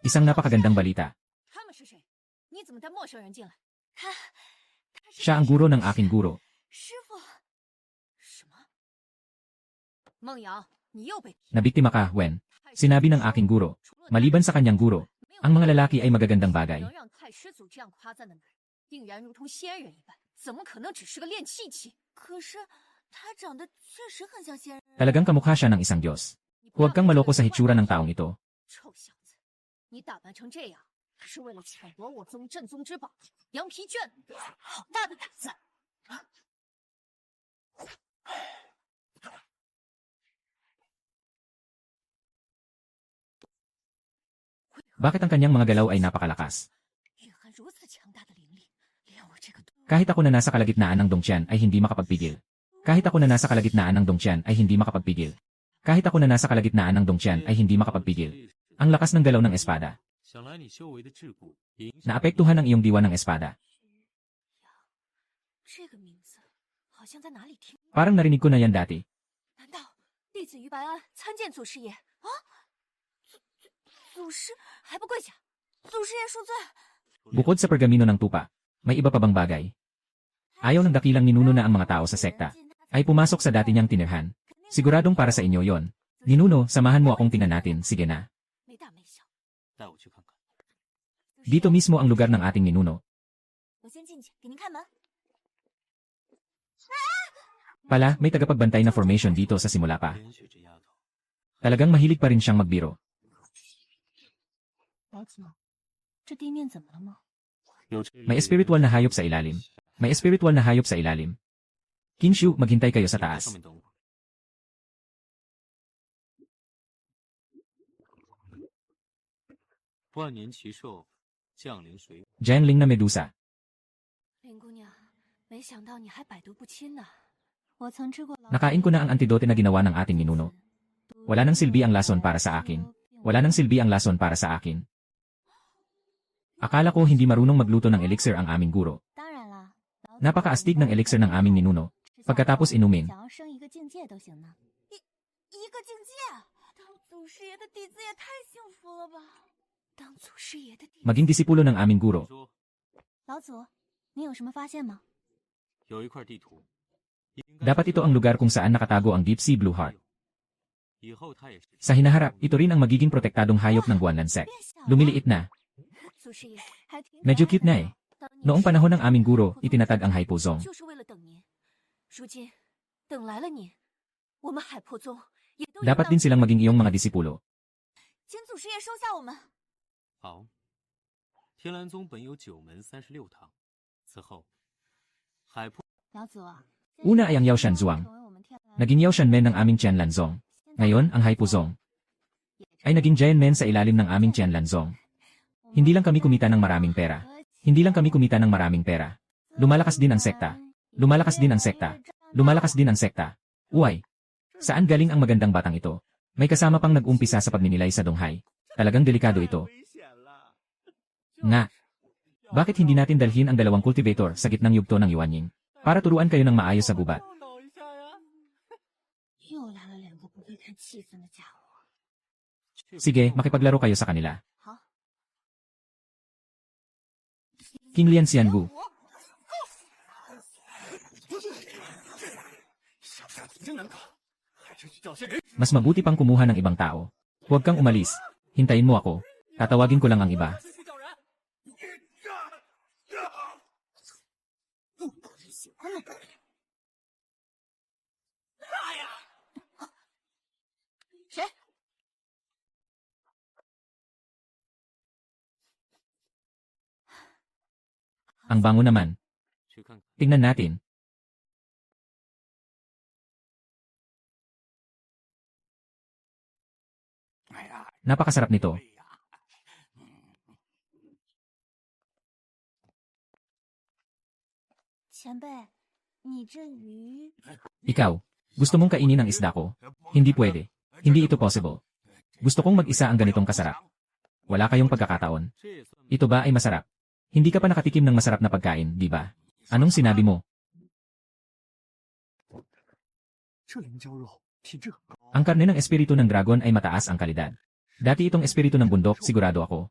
Isang napakagandang balita. 他们是谁？你怎么带陌生人进来？他是 Siya ang guro ng aking guro. 师傅。什么？孟瑶，你又被 Nabiktima ka, Wen. Sinabi ng aking guro. Maliban sa kanyang guro, ang mga lalaki ay magagandang bagay. 能让太师祖这样夸赞的男人，定然如同仙人一般，怎么可能只是个练气器？可是他长得确实很像仙人。 Talagang kamukha siya ng isang Diyos. 你不要 Huwag kang maloko sa hitsura ng taong ito. 臭小子，你打扮成这样，是为了抢夺我宗镇宗之宝羊皮卷，好大的胆子！ Bakit ang kanyang mga galaw ay napakalakas? 蕴含如此强大的灵力，连我这个 Kahit ako na nasa kalagitnaan ng Dongtian ay hindi makapagpigil. Kahit ako na nasa kalagitnaan ng Dongtian ay hindi makapagpigil. Kahit ako na nasa kalagitnaan ng Dongtian ay hindi makapagpigil. Ang lakas ng galaw ng espada. 想来你修为的桎梏影响 Naapektuhan ang iyong diwa ng espada. 这个名字好像在哪里听？ Parang narinig ko na yan dati. 难道弟子于白安参见祖师爷？啊，祖师还不跪下！祖师爷恕罪！ Bukod sa pergamino ng tupa, may iba pa bang bagay? Ayaw ng dakilang ninuno na ang mga tao sa sekta ay pumasok sa dati niyang tinirhan. Siguradong para sa inyo yon. Ninuno, samahan mo akong tingnan natin, sige na. 没大没小。 带我去看看。 Dito mismo ang lugar ng ating ninuno. 我先进去给您开门。 Pala, may tagapagbantay na formation dito sa simula pa. 连雪这丫头 Talagang mahilig pa rin siyang magbiro. 老子，这地面怎么了吗？ 有 May espiritual na hayop sa ilalim. May espiritual na hayop sa ilalim. Kinshu, maghintay kayo sa 在 taas. 上面等我。万年奇兽降临水谷， Jiangling na Medusa. 林姑娘，没想到你还百毒不侵呢。我曾吃过。 Nakain ko na ang antidote na ginawa ng ating ninuno. Wala nang silbi ang lason para sa akin. Wala nang silbi ang lason para sa akin. Akala ko hindi marunong magluto ng elixir ang aming guro. 当然啦， Napakaastig ng elixir ng aming ninuno. Pagkatapos inumin, 想要升一个境界都行呢。一个境界，当祖师爷的弟子也太幸福了吧！当祖师爷的弟子， maging disipulo ng aming guro. 说老祖，你有什么发现吗？有一块地图，应该 Dapat ito ang lugar kung saan nakatago ang Deep Sea Blue Heart. 以后他也是 Sa hinaharap, ito rin ang magiging protektadong hayop ng Guanlansek. 变小了。 Lumiliit na. 祖师爷还挺 Medyo cute na eh. 当年 Noong 是 panahon ng aming guro, itinatag ang Haipozong. 就是为了等您。如今等来了您，我们海破宗也都应 Dapat 当 din silang maging iyong mga disipulo. 请祖师爷收下我们。好。天蓝宗本有9门36堂，此后海破 老祖， Una ay ang Yaoshan Zhuang. 成为我们天蓝 Naging Yaoshan Men ng aming Tianlanzong. Ngayon, ang Haipozong ay naging Giant Men sa ilalim ng aming Tianlanzong. Hindi lang kami kumita ng maraming pera. Hindi lang kami kumita ng maraming pera. Lumalakas din ang sekta. Lumalakas din ang sekta. Lumalakas din ang sekta. Uy! Saan galing ang magandang batang ito? May kasama pang nag-umpisa sa pagninilay sa Donghai. Talagang delikado ito. Nga. Bakit hindi natin dalhin ang dalawang cultivator sa gitnang yugto ng Yuanying para turuan kayo ng maayos sa gubat? 又来了两个不会看气氛的家伙。 Sige, makipaglaro kayo sa kanila. 好， King Lian Xiangu. Mas mabuti pang kumuha ng ibang tao. Huwag kang umalis. Hintayin mo ako. Tatawagin ko lang ang iba. 喜欢了。谁？ Ang bango naman. 去看看。 Tingnan natin. Napakasarap nito. 前辈，你这鱼 Ikaw. Gusto mong kainin ang isda ko? Hindi pwede. Hindi ito possible. Gusto kong mag-isa ang ganitong kasarap. Wala kayong pagkakataon. 这也算 Ito ba ay masarap? Hindi ka pa nakatikim ng masarap na pagkain, di ba? Anong sinabi mo? 这灵蛟肉品质很高。 Ang karne ng espiritu ng dragon ay mataas ang kalidad. Dati itong espiritu ng bundok, sigurado ako.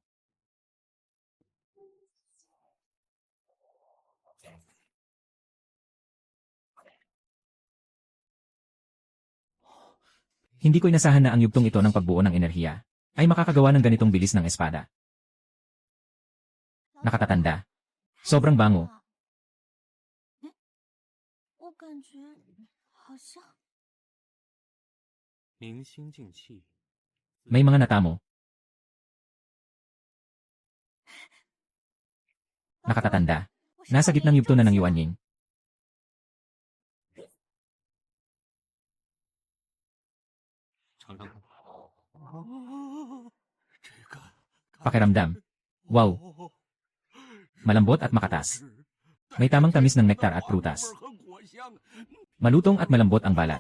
Hindi ko inasahan na ang yugtong ito ng pagbuo ng enerhiya ay makakagawa ng ganitong bilis ng espada. Nakatatanda. Sobrang bango. 我感觉好像 明心静气， May mga natamo. Nakatatanda. Nasa gitnang yugto na ng Yuanying. 尝尝看。 Pakiramdam. Wow. Malambot at makatas. May tamang tamis ng nektar at prutas. Malutong at malambot ang balat.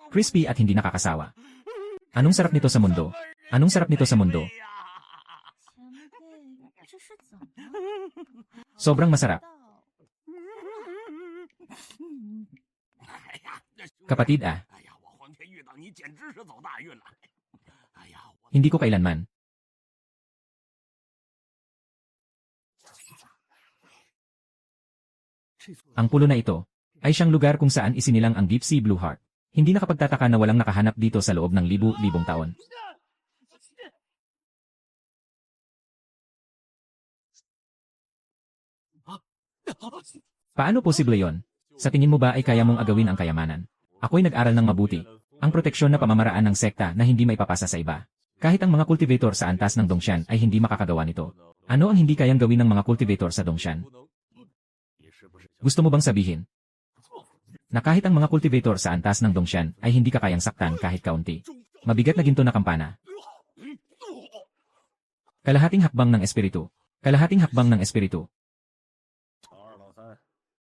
Crispy at hindi nakakasawa. Anong sarap nito sa mundo? Anong sarap nito sa mundo? 前辈，这是怎么？ Sobrang masarap. Kapatid ah, 哎呀，我黄天遇到你简直是走大运了。哎呀，我 hindi ko kailanman. Ang pulo na ito ay siyang lugar kung saan isinilang ang Deep Sea Blue Heart. Hindi nakapagtataka na walang nakahanap dito sa loob ng libu-libong taon. Paano posible yon? Sa tingin mo ba ay kaya mong agawin ang kayamanan? Ako'y nag-aral ng mabuti. Ang proteksyon na pamamaraan ng sekta na hindi maipapasa sa iba. Kahit ang mga cultivator sa antas ng Dongshan ay hindi makakagawa nito. Ano ang hindi kayang gawin ng mga cultivator sa Dongshan? Gusto mo bang sabihin na kahit ang mga cultivator sa antas ng Dongshan ay hindi ka kayang saktan kahit kaunti? Mabigat na ginto na kampana. Kalahating hakbang ng espiritu. Kalahating hakbang ng espiritu.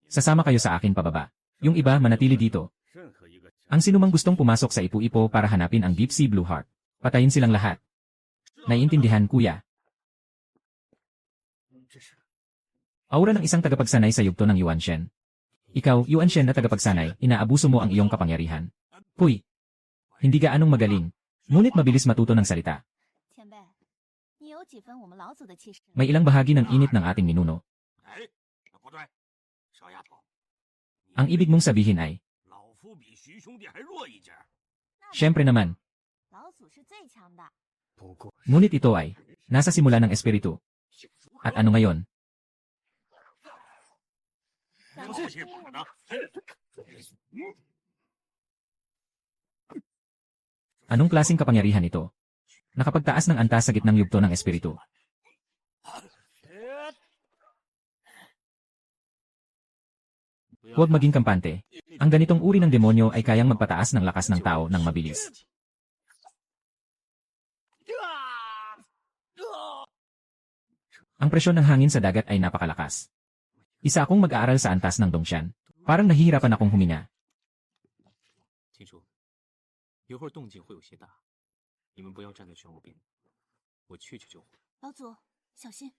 Sasama kayo sa akin pababa. Yung iba manatili dito. Ang sinumang gustong pumasok sa ipu-ipo para hanapin ang Deep Sea Blue Heart. Patayin silang lahat. Naiintindihan, kuya. Aura ng isang tagapagsanay sa yugto ng Yuanshen. Ikaw, Yuanshen na tagapagsanay, inaabuso mo ang iyong kapangyarihan. Huy! Hindi gaanong magaling. Ngunit mabilis matuto ng salita. 前辈，你有几分我们老祖的气势？ May ilang bahagi ng init ng ating ninuno. 哎，不对，小丫头， Ang ibig mong sabihin ay, 老夫比徐兄弟还弱一截儿。 syempre naman. 老祖是最强的。 Ngunit ito ay, nasa simula ng espiritu. At ano ngayon? 不信我呢？ Anong klaseng kapangyarihan ito? Nakapagtaas ng antas sa gitnang yugto ng espiritu. Huwag maging kampante. Ang ganitong uri ng demonyo ay kayang magpataas ng lakas ng tao ng mabilis. Ang presyon ng hangin sa dagat ay napakalakas. Isa akong mag-aaral sa antas ng Dongshan. Parang nahihirapan akong huminga. 听说一会儿动静会有些大，你们不要站在漩涡边，我去就好。 老祖，小心！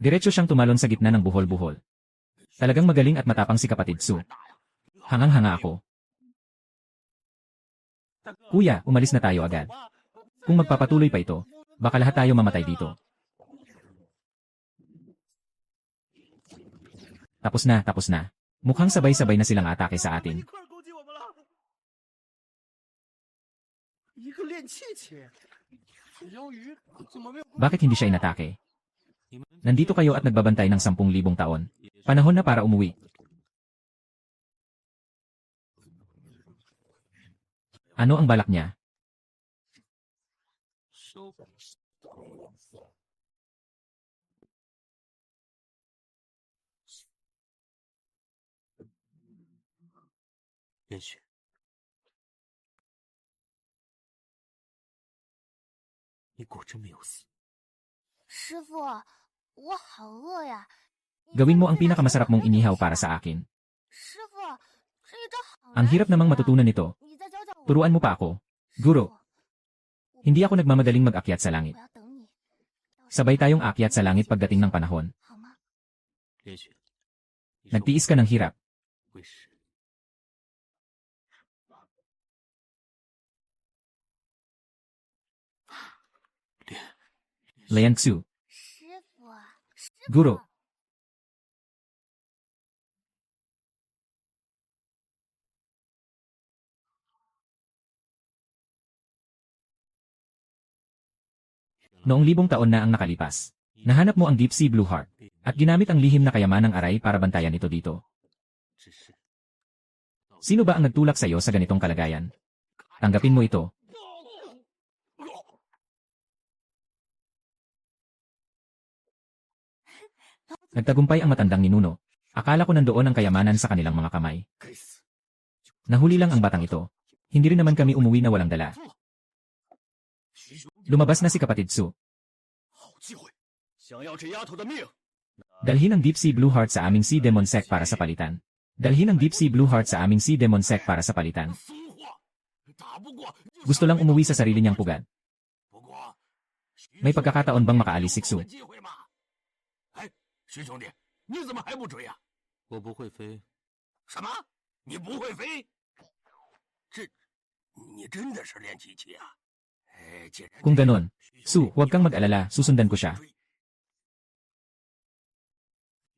Diretso siyang tumalon sa gitna ng buhol-buhol. Talagang magaling at matapang si kapatid Su. Hangang-hanga ako. Kuya, umalis na tayo agad. Kung magpapatuloy pa ito, baka lahat tayo mamatay dito. Tapos na, tapos na. Mukhang sabay-sabay na silang atake sa atin. 一块儿攻击我们了。一个练气器，由于怎么没有？ Bakit hindi siya inatake? Nandito kayo at nagbabantay ng 10,000 taon. Panahon na para umuwi. Ano ang balak niya? 收。也许。 你果真没有死。 师傅，我好饿呀！ Gawin mo ang pinakamasarap mong inihaw para sa akin. 师傅，这一招好 Ang 难 hirap 学 namang 呀 matutunan nito. 你再教教我。 Turuan mo pa ako. Guro, hindi ako nagmamadaling mag-akyat sa langit. 我要等你。 Sabay tayong akyat sa langit pagdating ng panahon. 好吗？ 也许。 Nagtiis ka ng hirap. 会是。 Liang Xu, 师傅，师傅。 Guro. Noong 1000 taon na ang nakalipas, nahanap mo ang Deep Sea Blue Heart, at ginamit ang lihim na kayamanang aray para bantayan ito dito. 只是。 Sino ba ang nagtulak sa iyo sa ganitong kalagayan? Tanggapin mo ito. Nagtagumpay ang matandang ninuno. Akala ko nandoon ang kayamanan sa kanilang mga kamay. Nahuli lang ang batang ito. Hindi rin naman kami umuwi na walang dala. Lumabas na si kapatid Su. 好机会，想要这丫头的命！ Dalhin ang Deep Sea Blue Heart sa aming Sea Demon Sect para sa palitan. Dalhin ang Deep Sea Blue Heart sa aming Sea Demon Sect para sa palitan. 俗话，打不过。 Gusto lang umuwi sa sarili niyang pugad. 不过， May pagkakataon bang makaalis si Su? 机会嘛？哎，徐兄弟，你怎么还不追啊？我不会飞，什么？你不会飞？这，你真的是练机器啊？哎，既然 Kung ganon, Su, huwag kang mag-alala, susundan ko siya.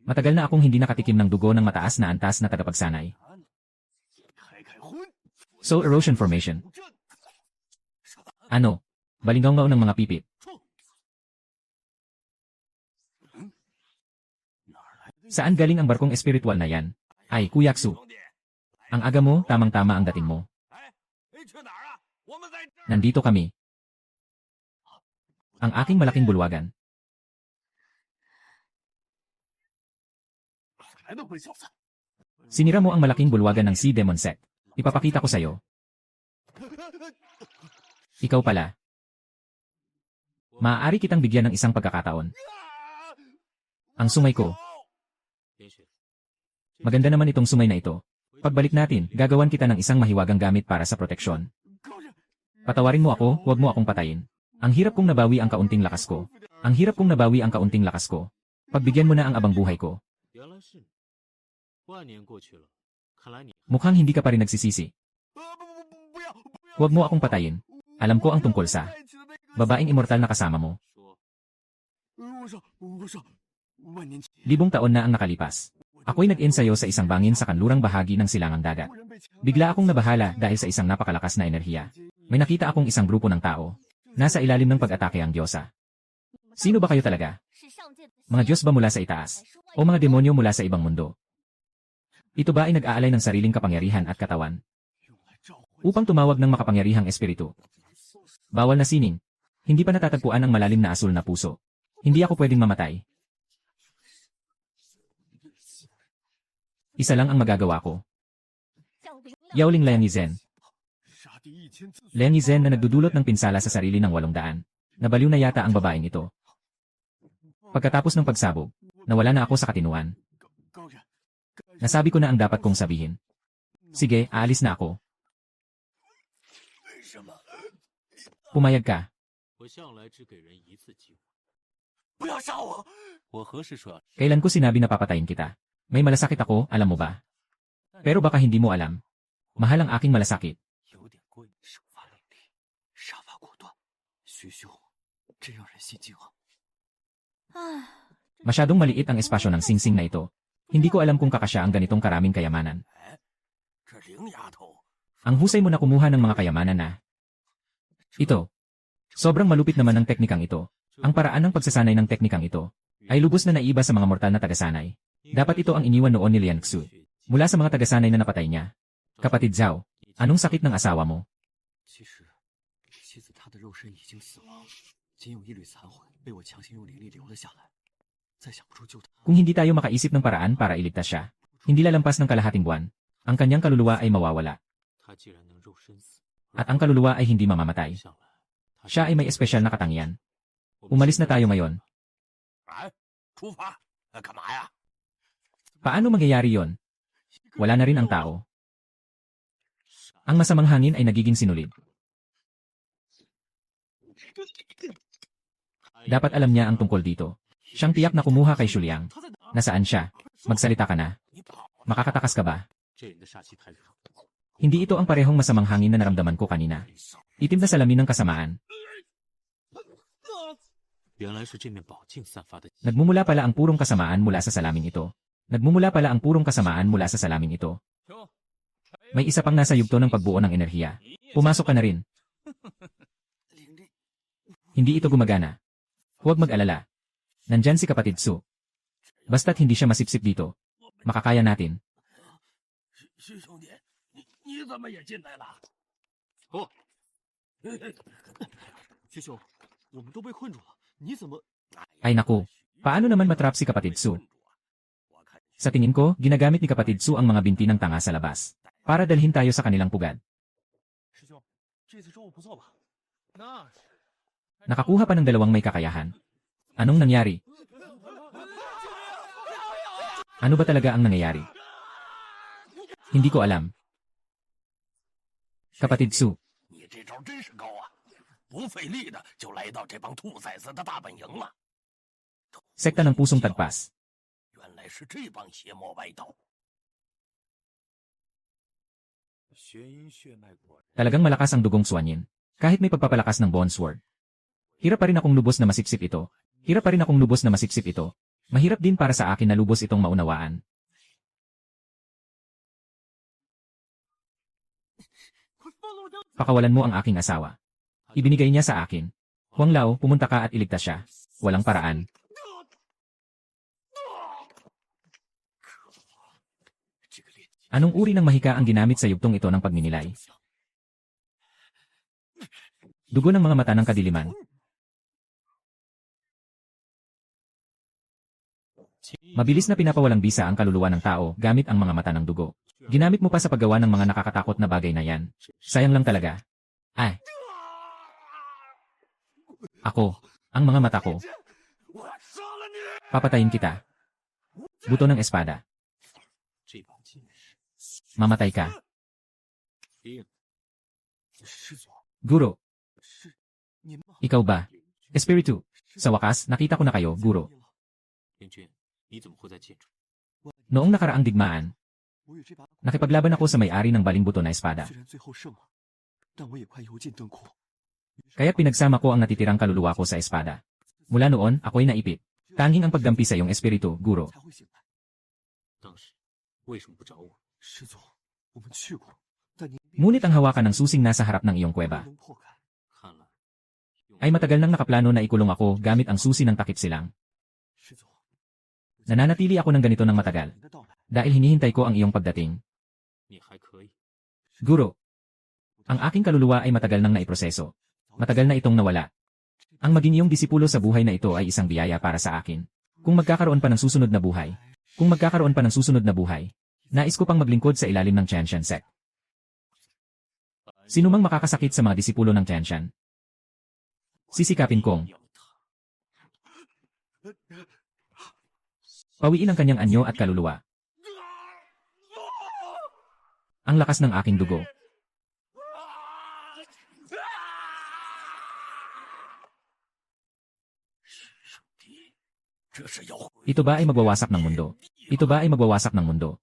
Matagal na akong hindi nakatikim ng dugo ng mataas na antas na tagapagsanay. 开开荤， Soul Erosion Formation. 这 Ano? Balingaw ng mga pipit. 哪儿来的？ Saan galing ang barkong espiritual na yan? Ay, Kuya Su, 兄弟， ang aga mo, tamang-tama ang dating mo. 哎，去哪儿啊？我们在这儿。 Nandito kami. Ang aking malaking bulwagan. 来的笨小子， Sinira mo ang malaking bulwagan ng Sea Demon Sect. Ipapakita ko sa'yo. Ikaw pala. Maaari kitang bigyan ng isang pagkakataon. Ang sungay ko. 连雪， Maganda naman itong sungay na ito. Pagbalik natin, gagawan kita ng isang mahiwagang gamit para sa proteksyon. 高人， Patawarin mo ako, huwag mo akong patayin. Ang hirap kong nabawi ang kaunting lakas ko. Ang hirap kong nabawi ang kaunting lakas ko. Pagbigyan mo na ang abang buhay ko. 原来是你。万年过去了，看来你 Mukhang hindi ka pa rin nagsisisi. 不要不要！ Huwag mo akong patayin. Alam ko ang tungkol sa 爱情的那个 babaeng immortal na kasama mo. 说，我说，万年前 Libong taon na ang nakalipas. Ako'y nag-ensayo sa isang bangin sa kanlurang bahagi ng silangang dagat. 忽然被强 Bigla akong nabahala dahil sa isang napakalakas na enerhiya. May nakita akong isang grupo ng tao. Nasa ilalim ng pag-atake ang diyosa. Sino ba kayo talaga? 是上界的 Mga Diyos ba mula sa itaas? O mga demonyo mula sa ibang mundo? Ito ba ay nag-aalay ng sariling kapangyarihan at katawan? 用来召唤 Upang tumawag ng makapangyarihang espiritu. Bawal na sining. Hindi pa natatagpuan ang malalim na asul na puso. Hindi ako pwedeng mamatay. Isa lang ang magagawa ko. 降临了。 Yaoling Liang Zen. 杀敌1000次， Liang Zen na nagdudulot ng pinsala sa sarili ng 800. Nabaliw na yata ang babaeng ito. Pagkatapos ng pagsabog, nawala na ako sa katinuan. 高人， Nasabi ko na ang dapat kong sabihin. Sige, aalis na ako. 为什么？ Pumayag ka. 我向来只给人一次机会。不要杀我！我何时说要？ Kailan ko sinabi na papatayin kita? May malasakit ako, alam mo ba? Pero baka hindi mo alam. Mahal ang aking malasakit. 有点过瘾，手法凌厉，杀伐果断，徐兄真让人心惊啊！ 唉， Masyadong maliit ang espasyo ng singsing na ito. Hindi ko alam kung kakasya ang ganitong karaming kayamanan. 哎，这灵丫头， Ang husay mo na kumuha ng mga kayamanan na. Ito. Sobrang malupit naman ng teknikang ito. Ang paraan ng pagsasanay ng teknikang ito ay lubos na naiba sa mga mortal na tagasanay. Dapat ito ang iniwan noon ni Lian Xu mula sa mga tagasanay na napatay niya. Kapatid Zhao, anong sakit ng asawa mo? 其实，妻子她的肉身已经死亡，仅有一缕残魂被我强行用灵力留了下来。再想不出救她， Kung hindi tayo makaisip ng paraan para iligtas siya, hindi lalampas ng kalahating buwan, ang kanyang kaluluwa ay mawawala, 他既然能肉身死， at ang kaluluwa ay hindi mamamatay. 向来他 Siya ay may espesyal na katangian. Umalis na tayo ngayon. 哎，出发？干嘛呀？ Paano mangyayari yon? Wala na rin ang tao. Ang masamang hangin ay nagiging sinulid. Dapat alam niya ang tungkol dito. Siyang tiyak na kumuha kay Shuliang. 他在哪儿？ Nasaan siya? Magsalita ka na. 你跑！ Makakatakas ka ba? 这人的煞气太弱。 Hindi ito ang parehong masamang hangin na naramdaman ko kanina. Itim na salamin ng kasamaan. 原来是这面宝镜散发的。 Nagmumula pala ang purong kasamaan mula sa salaming ito. Nagmumula pala ang purong kasamaan mula sa salaming ito. May isa pang nasa yugto ng pagbuo ng enerhiya. Pumasok ka na rin. 灵力 Hindi ito gumagana. Huwag mag-alala. Nandyan si kapatid Su. Basta't hindi siya masipsip dito. Makakaya natin. 徐兄弟，你怎么也进来了？哦，徐兄，我们都被困住了，你怎么？ Ay naku. Paano naman matrap si kapatid Su? Sa tingin ko, ginagamit ni kapatid Su ang mga binti ng tanga sa labas. Para dalhin tayo sa kanilang pugad. 师兄，这次收获不错吧？那是。 Nakakuha pa ng dalawang may kakayahan. Anong nangyari? Ano ba talaga ang nangyayari? Hindi ko alam. Kapatid Su, 你这招真是高啊！不费力的就来到这帮兔崽子的大本营了。 sekta ng pusong tagpas. 原来是这帮邪魔歪道。 Talagang malakas ang dugong Suanyin. Kahit may pagpapalakas ng Bone Sword. Hirap pa rin akong lubos na masipsip ito. Hirap pa rin akong lubos na masipsip ito. Mahirap din para sa akin na lubos itong maunawaan. Pakawalan mo ang aking asawa. Ibinigay niya sa akin. Huang Lao, pumunta ka at iligtas siya. Walang paraan. Anong uri ng mahika ang ginamit sa yugtong ito ng pagninilay? Dugo ng mga mata ng kadiliman. Mabilis na pinapawalang bisa ang kaluluwa ng tao gamit ang mga mata ng dugo. Ginamit mo pa sa paggawa ng mga nakakatakot na bagay na yan. Sayang lang talaga. Ay. Ako, ang mga mata ko. Papatayin kita. Buto ng espada. Mamatay ka. Guro. Ikaw ba? Espiritu. Sa wakas, nakita ko na kayo, Guro. 联军，你怎么会在建筑？ Noong nakaraang digmaan, nakipaglaban ako sa may-ari ng baling buto na espada. 虽然最后胜了，但我也快油尽灯枯。 Kaya pinagsama ko ang natitirang kaluluwa ko sa espada. Mula noon, ako'y naipit. Tanging ang pagdampi sa iyong espiritu, Guro. 才会醒来。 当时为什么不找我？ 师祖，我们去过，但您 Ngunit ang hawakan ng susing nasa harap ng iyong 不 kuweba 能破开。 看来 ay matagal nang nakaplano na ikulong ako gamit ang susi ng takip silang. 师祖， Nananatili ako ng ganito ng matagal 您的到来， dahil hinihintay ko ang iyong pagdating. 你还可以。 Guro, ang aking kaluluwa ay matagal nang naiproseso. Matagal na itong nawala. Ang maging iyong disipulo sa buhay na ito ay isang biyaya para sa akin. Kung magkakaroon pa ng susunod na buhay, nais ko pang maglingkod sa ilalim ng Tianshan sect. Sino mang makakasakit sa mga disipulo ng Tianshan? Sisikapin kong pawiin ang kanyang anyo at kaluluwa. Ang lakas ng aking dugo. Ito ba ay magwawasak ng mundo? Ito ba ay magwawasak ng mundo?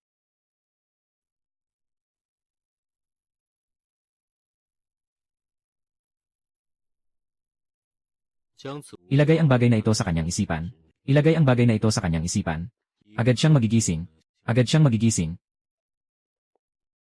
Ilagay ang bagay na ito sa kanyang isipan. Ilagay ang bagay na ito sa kanyang isipan. Agad siyang magigising. Agad siyang magigising.